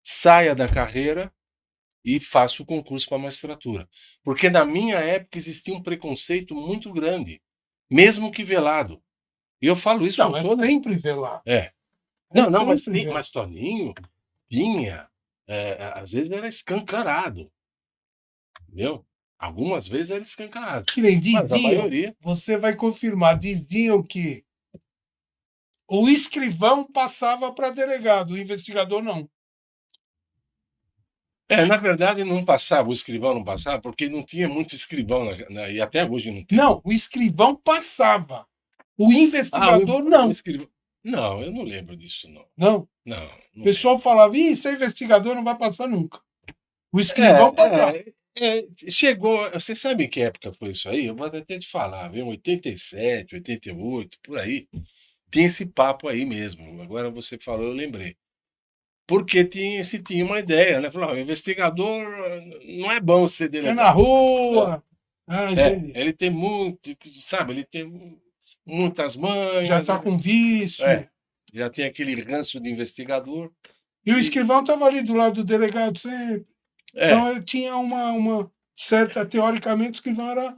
saia da carreira e faça o concurso para a magistratura. Porque na minha época existia um preconceito muito grande, mesmo que velado. E eu falo isso com toda... sempre velado. Não, mas Toninho tinha, às vezes era escancarado. Entendeu? Algumas vezes era escancarado. Que nem diziam, mas a maioria... você vai confirmar, diziam que o escrivão passava para delegado, o investigador não. Na verdade, não passava, o escrivão não passava, porque não tinha muito escrivão, e até hoje não tem. Não, o escrivão passava. O investigador não. Não, eu não lembro disso, não. Não? Não. O pessoal falava, ih, você é investigador, não vai passar nunca. O escrivão tá chegou. Você sabe em que época foi isso aí? Eu vou até te falar, viu? 87, 88, por aí. Tem esse papo aí mesmo. Agora você falou, eu lembrei. Porque tinha uma ideia, né? Falou, investigador não é bom ser é delegado. na rua. Ah, entendi. Ele tem muito, sabe? Ele tem muitas manhas. Já tá com vício. Já tem aquele ranço de investigador. E o escrivão estava ali do lado do delegado sempre. Então ele tinha uma certa, teoricamente, o escrivão era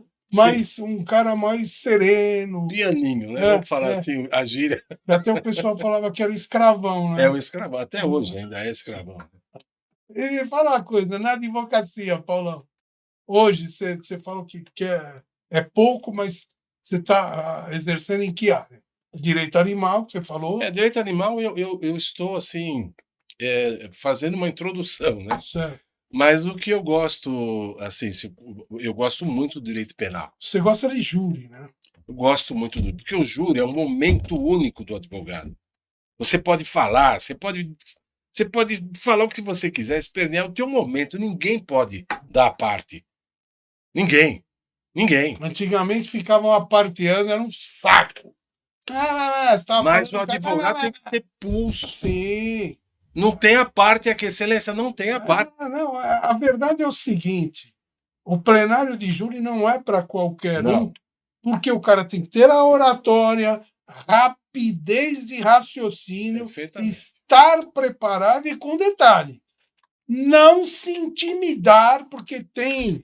um cara mais sereno. Pianinho, né? Vamos falar assim, a gíria. E até o pessoal falava que era escravão, né? É o escravão, até hoje ainda é escravão. E fala uma coisa, na advocacia, Paulão, hoje você falou que é pouco, mas você está exercendo em que área? Direito animal, que você falou. Direito animal eu estou, assim, fazendo uma introdução, né? Certo. Mas o que eu gosto, assim, eu gosto muito do direito penal. Você gosta de júri, né? Eu gosto muito porque o júri é um momento único do advogado. Você pode falar, você pode falar o que você quiser, se perder é o teu momento, ninguém pode dar a parte. Ninguém. Antigamente ficavam aparteando, era um saco. Mas o advogado tem que ter pulso. Sim. Não tem a parte, a excelência não tem a parte. Não, a verdade é o seguinte: o plenário de júri não é para qualquer um, porque o cara tem que ter a oratória, rapidez de raciocínio, estar preparado e, com detalhe, não se intimidar, porque tem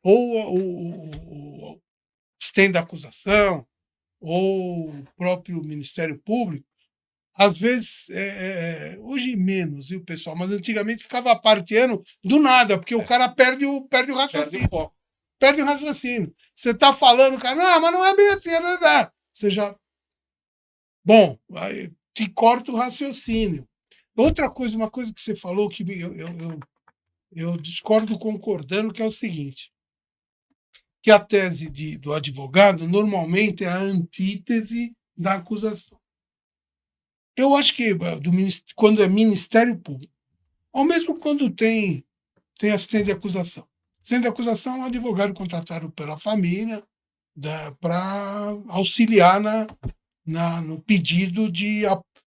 ou o assistente da acusação ou o próprio Ministério Público. Às vezes, hoje menos, viu, pessoal? Mas antigamente ficava aparteando do nada, porque o cara perde o raciocínio. Perde o raciocínio. Você está falando, cara, não, mas não é bem assim, não. Você já. Bom, aí te corta o raciocínio. Outra coisa, uma coisa que você falou que eu discordo concordando, que é o seguinte: que a tese do advogado normalmente é a antítese da acusação. Eu acho que quando é Ministério Público, ou mesmo quando tem assistente de acusação. Assistente de acusação é um advogado contratado pela família para auxiliar no pedido de...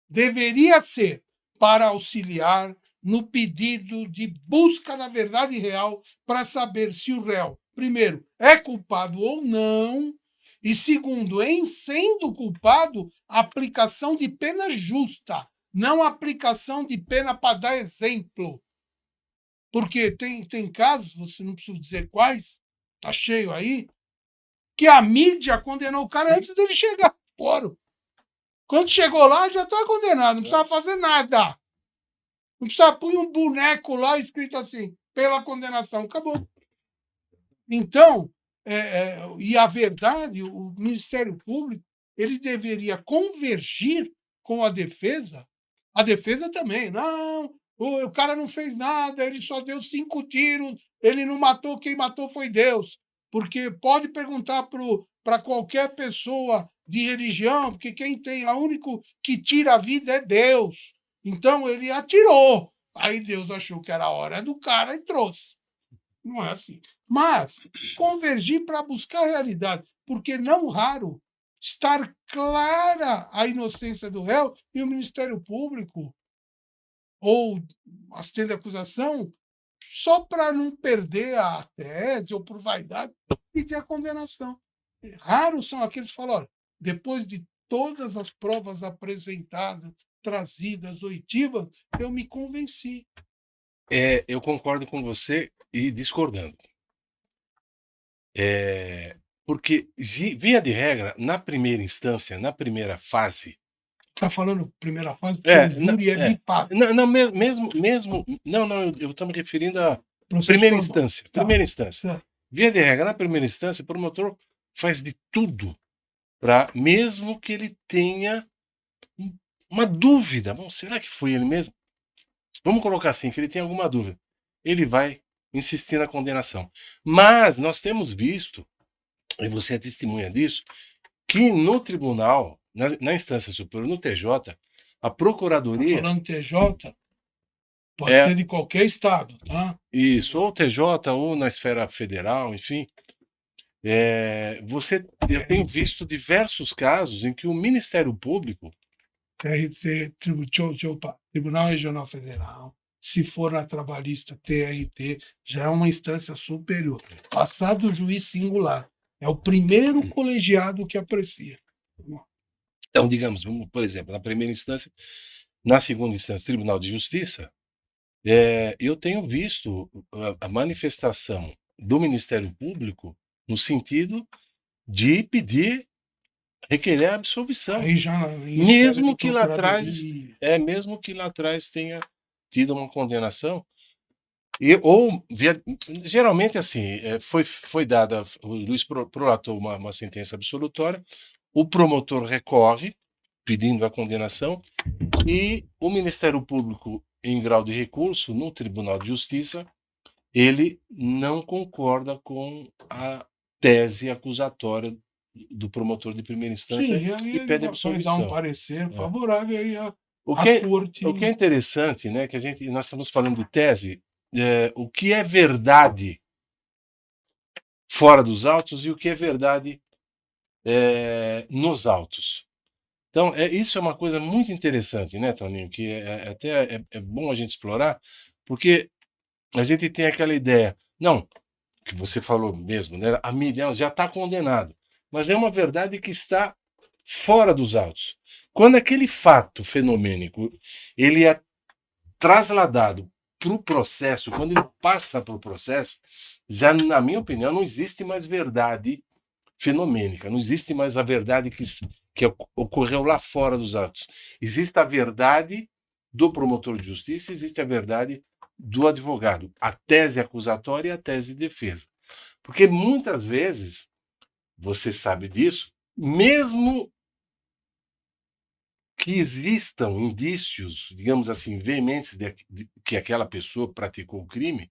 Deveria ser para auxiliar no pedido de busca da verdade real para saber se o réu, primeiro, é culpado ou não, e segundo, em sendo culpado, aplicação de pena justa, não aplicação de pena para dar exemplo. Porque tem casos, você não precisa dizer quais, tá cheio aí, que a mídia condenou o cara antes dele chegar no fórum. Quando chegou lá, já está condenado, não precisava fazer nada. Não precisava pôr um boneco lá escrito assim, pela condenação, acabou. Então, e a verdade, o Ministério Público, ele deveria convergir com a defesa também. Não, o cara não fez nada, ele só deu 5 tiros, ele não matou, quem matou foi Deus. Porque pode perguntar para qualquer pessoa de religião, porque quem tem, o único que tira a vida é Deus. Então ele atirou. Aí Deus achou que era a hora do cara e trouxe. Não é assim. Mas convergir para buscar a realidade, porque não raro estar clara a inocência do réu e o Ministério Público ou assistente de acusação, só para não perder a tese ou por vaidade, pedir a condenação. Raros são aqueles que falam, olha, depois de todas as provas apresentadas, trazidas, oitivas, eu me convenci. Eu concordo com você e discordando. Porque, via de regra, na primeira instância, na primeira fase... Está falando primeira fase, porque o júri é bipado. Não, mesmo... Não, eu estou me referindo à primeira instância. Tá. Primeira instância. Certo. Via de regra, na primeira instância, o promotor faz de tudo para, mesmo que ele tenha uma dúvida, bom, será que foi ele mesmo? Vamos colocar assim, que ele tem alguma dúvida. Ele vai insistir na condenação. Mas nós temos visto, e você é testemunha disso, que no tribunal, na instância superior, no TJ, a procuradoria... Tá falando TJ? Pode É. ser de qualquer estado, tá? Isso, ou TJ, ou na esfera federal, enfim. Eu tenho visto diversos casos em que o Ministério Público, TRT, Tribunal Regional Federal, se for na trabalhista TRT, já é uma instância superior. Passado o juiz singular. É o primeiro colegiado que aprecia. então, digamos, por exemplo, na primeira instância, na segunda instância, Tribunal de Justiça, eu tenho visto a manifestação do Ministério Público no sentido de requerer a absolvição, Aí já em mesmo esfera de que lá atrás, procuradoria. mesmo que lá atrás tenha tido uma condenação. Geralmente assim, foi dada, o juiz prolatou uma sentença absolutória, o promotor recorre pedindo a condenação e o Ministério Público, em grau de recurso, no Tribunal de Justiça, ele não concorda com a tese acusatória do promotor de primeira instância Sim, e aí e ele pede vai dar um absolvição. parecer favorável aí a O que, corte. o que é interessante, né, que nós estamos falando de tese, o que é verdade fora dos autos e o que é verdade nos autos. Então, isso é uma coisa muito interessante, né, Toninho, que até é bom a gente explorar, porque a gente tem aquela ideia, não, que você falou mesmo, né, a mídia já está condenado, mas é uma verdade que está fora dos autos. Quando aquele fato fenomênico ele é trasladado para o processo, quando ele passa para o processo, já, na minha opinião, não existe mais verdade fenomênica, não existe mais a verdade que ocorreu lá fora dos autos. Existe a verdade do promotor de justiça, existe a verdade do advogado, a tese acusatória e a tese de defesa. Porque muitas vezes, você sabe disso, mesmo que existam indícios, digamos assim, veementes de que aquela pessoa praticou o crime,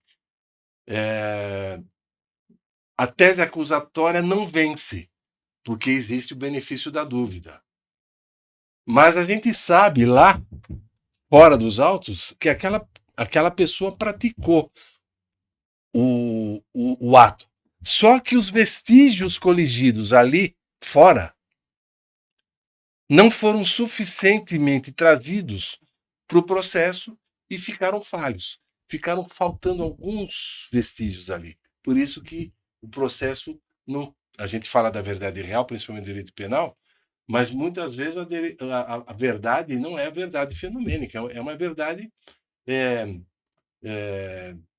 a tese acusatória não vence, porque existe o benefício da dúvida. Mas a gente sabe lá, fora dos autos, que aquela pessoa praticou o ato. Só que os vestígios coligidos ali fora não foram suficientemente trazidos para o processo e ficaram falhos. Ficaram faltando alguns vestígios ali. Por isso que o processo não. A gente fala da verdade real, principalmente no direito penal, mas muitas vezes a verdade não é a verdade fenomênica, é uma verdade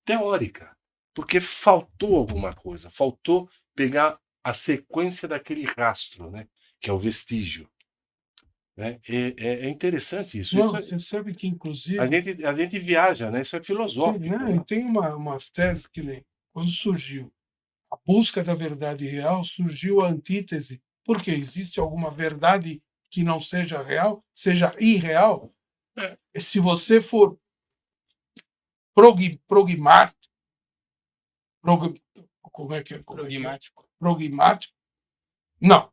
teórica, porque faltou alguma coisa, faltou pegar a sequência daquele rastro, né, que é o vestígio. Né? É interessante isso. Não, Isso você sabe que, inclusive, a gente viaja, né? Isso é filosófico. né, e tem umas teses que nem quando surgiu a busca da verdade real, surgiu a antítese. Porque existe alguma verdade que não seja real, seja irreal? Se você for progmático, como é que é? Pragmático. Progmático, não.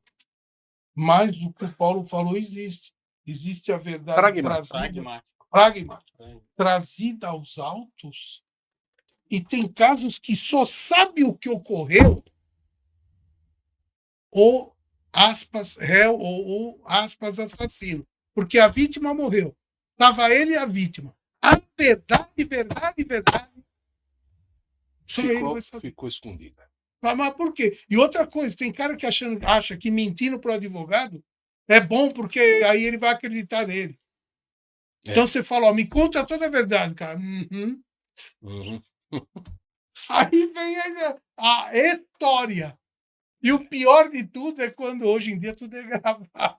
Mas o que o Paulo falou existe. Existe a verdade pragmática, trazida aos autos, e tem casos que só sabe o que ocorreu o aspas réu ou aspas assassino, porque a vítima morreu. Estava ele e a vítima. A verdade, só ele vai saber. Ficou escondida. Mas por quê? E outra coisa, tem cara que acha que mentindo para o advogado é bom porque aí ele vai acreditar nele. Então você fala, ó, me conta toda a verdade, cara. Uhum. Uhum. Aí vem a história. E o pior de tudo é quando hoje em dia tudo é gravado.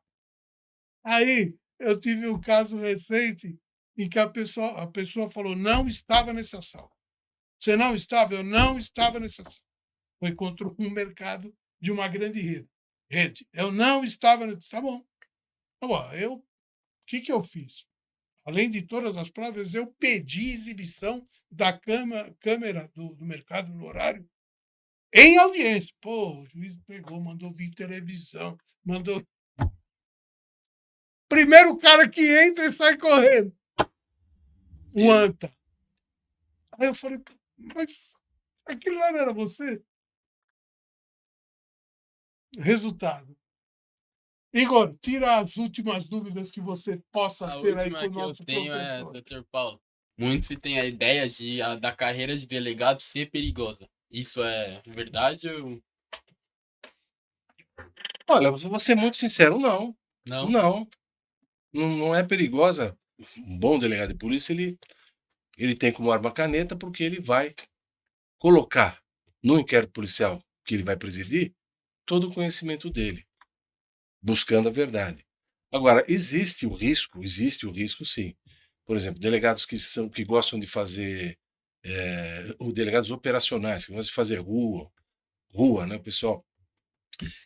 Aí eu tive um caso recente em que a pessoa falou, não estava nessa sala. Você não estava? Eu não estava nessa sala. Foi contra um mercado de uma grande rede. Eu não estava nessa. Tá bom. O que eu fiz? Além de todas as provas, eu pedi exibição da câmera do mercado no horário em audiência. Pô, o juiz pegou, mandou vir televisão, mandou. Primeiro cara que entra e sai correndo. O anta. Aí eu falei, mas aquilo lá não era você? Resultado. Igor, tira as últimas dúvidas que você possa A ter aí com última o que eu nosso tenho é, professor. Dr. Paulo, muito se tem a ideia da carreira de delegado ser perigosa. Isso é verdade ou Olha, vou ser muito sincero, não. não? Não, não é perigosa. Um bom delegado de polícia, ele tem como arma a caneta porque ele vai colocar no inquérito policial que ele vai presidir todo o conhecimento dele, buscando a verdade. Agora, existe o risco sim. Por exemplo, delegados que gostam de fazer, ou delegados operacionais, que gostam de fazer rua, né? O pessoal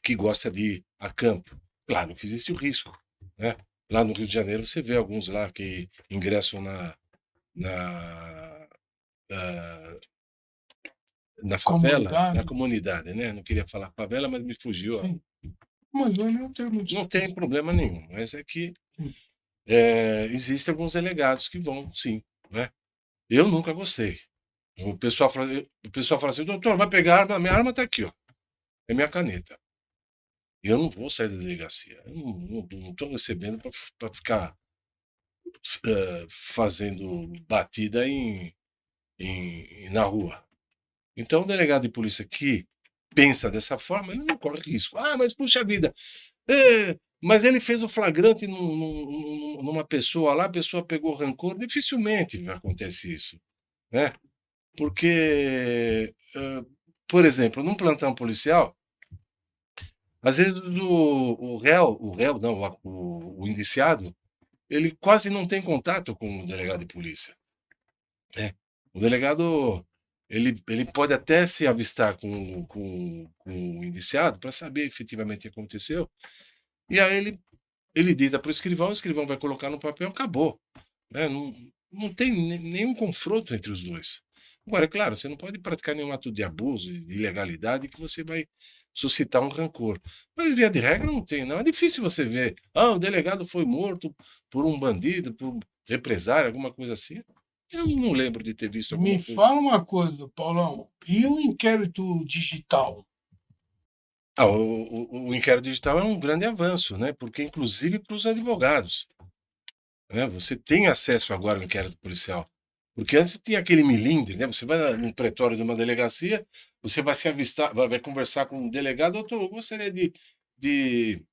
que gosta de ir a campo. Claro que existe o risco, né? Lá no Rio de Janeiro você vê alguns lá que ingressam na, ah, na favela, na Comunidade. comunidade, né? Não queria falar favela, mas me fugiu. Sim. Mas eu não tenho muito. Não tem problema nenhum, mas é que Sim. existem alguns delegados que vão, sim, né? Eu nunca gostei. O pessoal fala assim, doutor, vai pegar a arma, minha arma está aqui, ó, é minha caneta. E eu não vou sair da delegacia. Eu não estou recebendo para ficar fazendo batida na rua. Então, o delegado de polícia que pensa dessa forma, ele não corre risco. Ah, mas puxa vida, mas ele fez o flagrante numa pessoa lá, a pessoa pegou rancor. Dificilmente acontece isso, né? Porque, por exemplo, num plantão policial, às vezes o réu não, o indiciado, ele quase não tem contato com o delegado de polícia, né? O delegado, ele pode até se avistar com o indiciado para saber efetivamente o que aconteceu, e aí ele dita para o escrivão vai colocar no papel, acabou, né? Não tem nenhum confronto entre os dois. Agora, é claro, você não pode praticar nenhum ato de abuso, de ilegalidade, que você vai suscitar um rancor. Mas, via de regra, não tem, não. É difícil você ver, o delegado foi morto por um bandido, por represário, alguma coisa assim. Eu não lembro de ter visto Me alguma coisa. fala uma coisa, Paulão. E o inquérito digital? O inquérito digital é um grande avanço, né? Porque, inclusive, para os advogados, né? Você tem acesso agora ao inquérito policial. Porque antes tinha aquele milindre, né? Você vai num pretório de uma delegacia, você vai se avistar, vai conversar com um delegado, doutor, eu gostaria de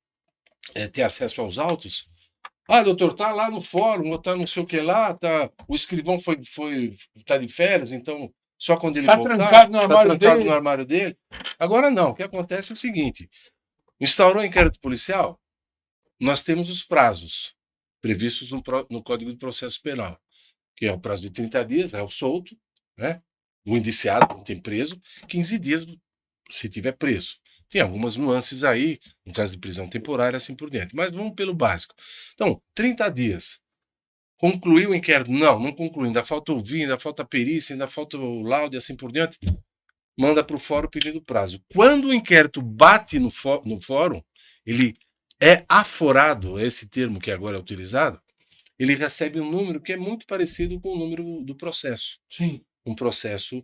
ter acesso aos autos. Ah, doutor, tá lá no fórum, ou tá não sei o que lá, tá, o escrivão tá de férias, então só quando ele Está voltar, trancado no tá armário trancado no dele? armário dele. Agora não, o que acontece é o seguinte, instaurou o inquérito policial, nós temos os prazos previstos no Código de Processo Penal, que é o prazo de 30 dias, é o solto, né? O indiciado não tem preso, 15 dias se tiver preso. Tem algumas nuances aí, no caso de prisão temporária, assim por diante. Mas vamos pelo básico. Então, 30 dias. Concluiu o inquérito? Não concluiu. Ainda falta ouvir, ainda falta perícia, ainda falta o laudo e assim por diante. Manda para o fórum pedindo prazo. Quando o inquérito bate no fórum, ele é aforado, esse termo que agora é utilizado, ele recebe um número que é muito parecido com o número do processo, Sim. um processo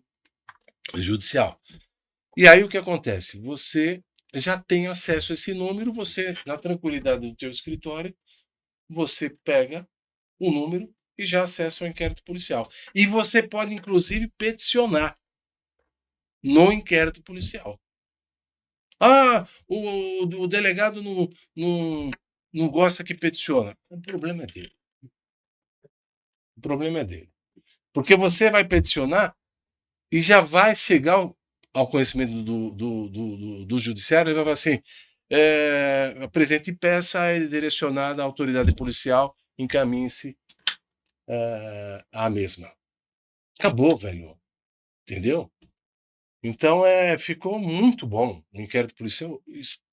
judicial. E aí o que acontece? Você já tem acesso a esse número, você, na tranquilidade do teu escritório, você pega o número e já acessa o inquérito policial. E você pode, inclusive, peticionar no inquérito policial. Ah, o delegado não gosta que peticiona. O problema é dele. O problema é dele. Porque você vai peticionar e já vai chegar ao conhecimento do judiciário e vai falar assim, apresente peça é direcionada à autoridade policial, encaminhe-se à mesma. Acabou, velho. Entendeu? Então, ficou muito bom. O inquérito policial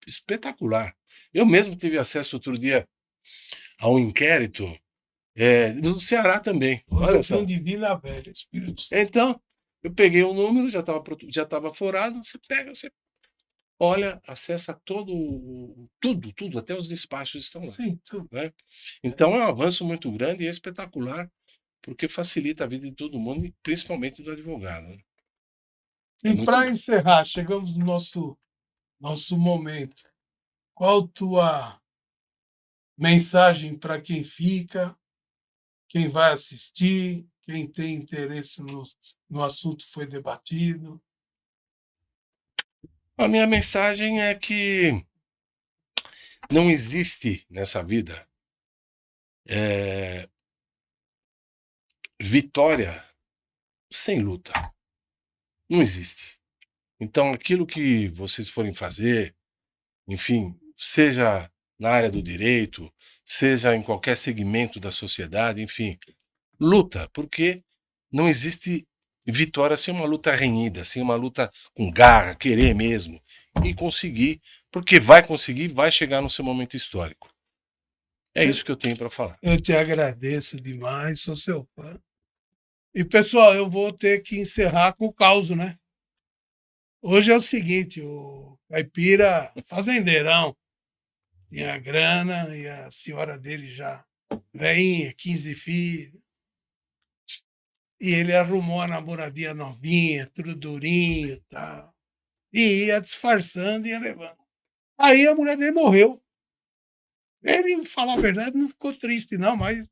espetacular. Eu mesmo tive acesso outro dia a um inquérito no Ceará também. Olha Eu só. de Vila Velha, Espírito Santo. Então, eu peguei o número, já estava forado, você pega, você olha, acessa tudo, até os despachos estão lá. Sim, tudo. Né? Então é um avanço muito grande e espetacular porque facilita a vida de todo mundo, e principalmente do advogado, né? É E muito para bom. encerrar, chegamos no nosso momento. Qual tua mensagem para quem fica, quem vai assistir, quem tem interesse no assunto que foi debatido? A minha mensagem é que não existe nessa vida vitória sem luta. Não existe. Então, aquilo que vocês forem fazer, enfim, seja na área do direito, seja em qualquer segmento da sociedade, enfim, luta, porque não existe vitória sem uma luta renhida, sem uma luta com garra, querer mesmo, e conseguir, porque vai conseguir, vai chegar no seu momento histórico. É isso que eu tenho para falar. Eu te agradeço demais, sou seu fã. E, pessoal, eu vou ter que encerrar com o caos, né? Hoje é o seguinte, o caipira fazendeirão, tinha grana e a senhora dele já velhinha, 15 filhos. E ele arrumou a namoradinha novinha, tudo durinho e tal. E ia disfarçando e ia levando. Aí a mulher dele morreu. Ele, falar a verdade, não ficou triste, não, mas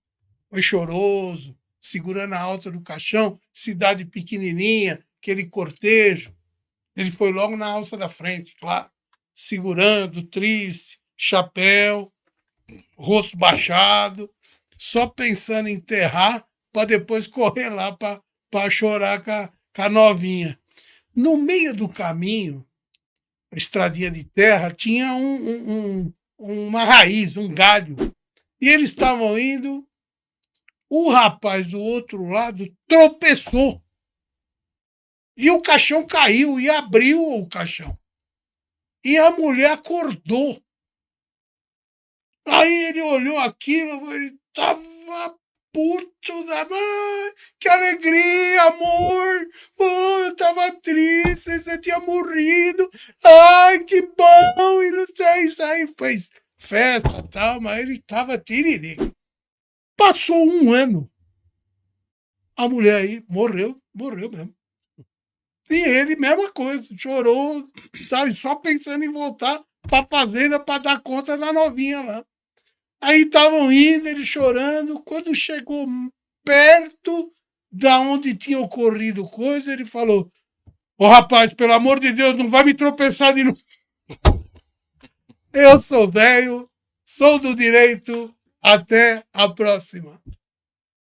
foi choroso, segurando a alça do caixão, cidade pequenininha, aquele cortejo. Ele foi logo na alça da frente, claro, segurando, triste, chapéu, rosto baixado, só pensando em enterrar para depois correr lá para chorar com a novinha. No meio do caminho, a estradinha de terra, tinha uma raiz, um galho. E eles estavam indo, o rapaz do outro lado tropeçou. E o caixão caiu e abriu o caixão. E a mulher acordou. Aí ele olhou aquilo, ele estava puto da mãe. Que alegria, amor! Oh, eu estava triste, você tinha morrido. Ai, que bom! E não sei, isso aí fez festa e tal, mas ele estava tiririca. Passou um ano. A mulher aí morreu mesmo. E ele, mesma coisa, chorou, sabe, só pensando em voltar para a fazenda para dar conta da novinha lá. Aí estavam indo, ele chorando. Quando chegou perto da onde tinha ocorrido coisa, ele falou: Ô rapaz, pelo amor de Deus, não vai me tropeçar de novo. Eu sou velho, sou do direito. Até a próxima.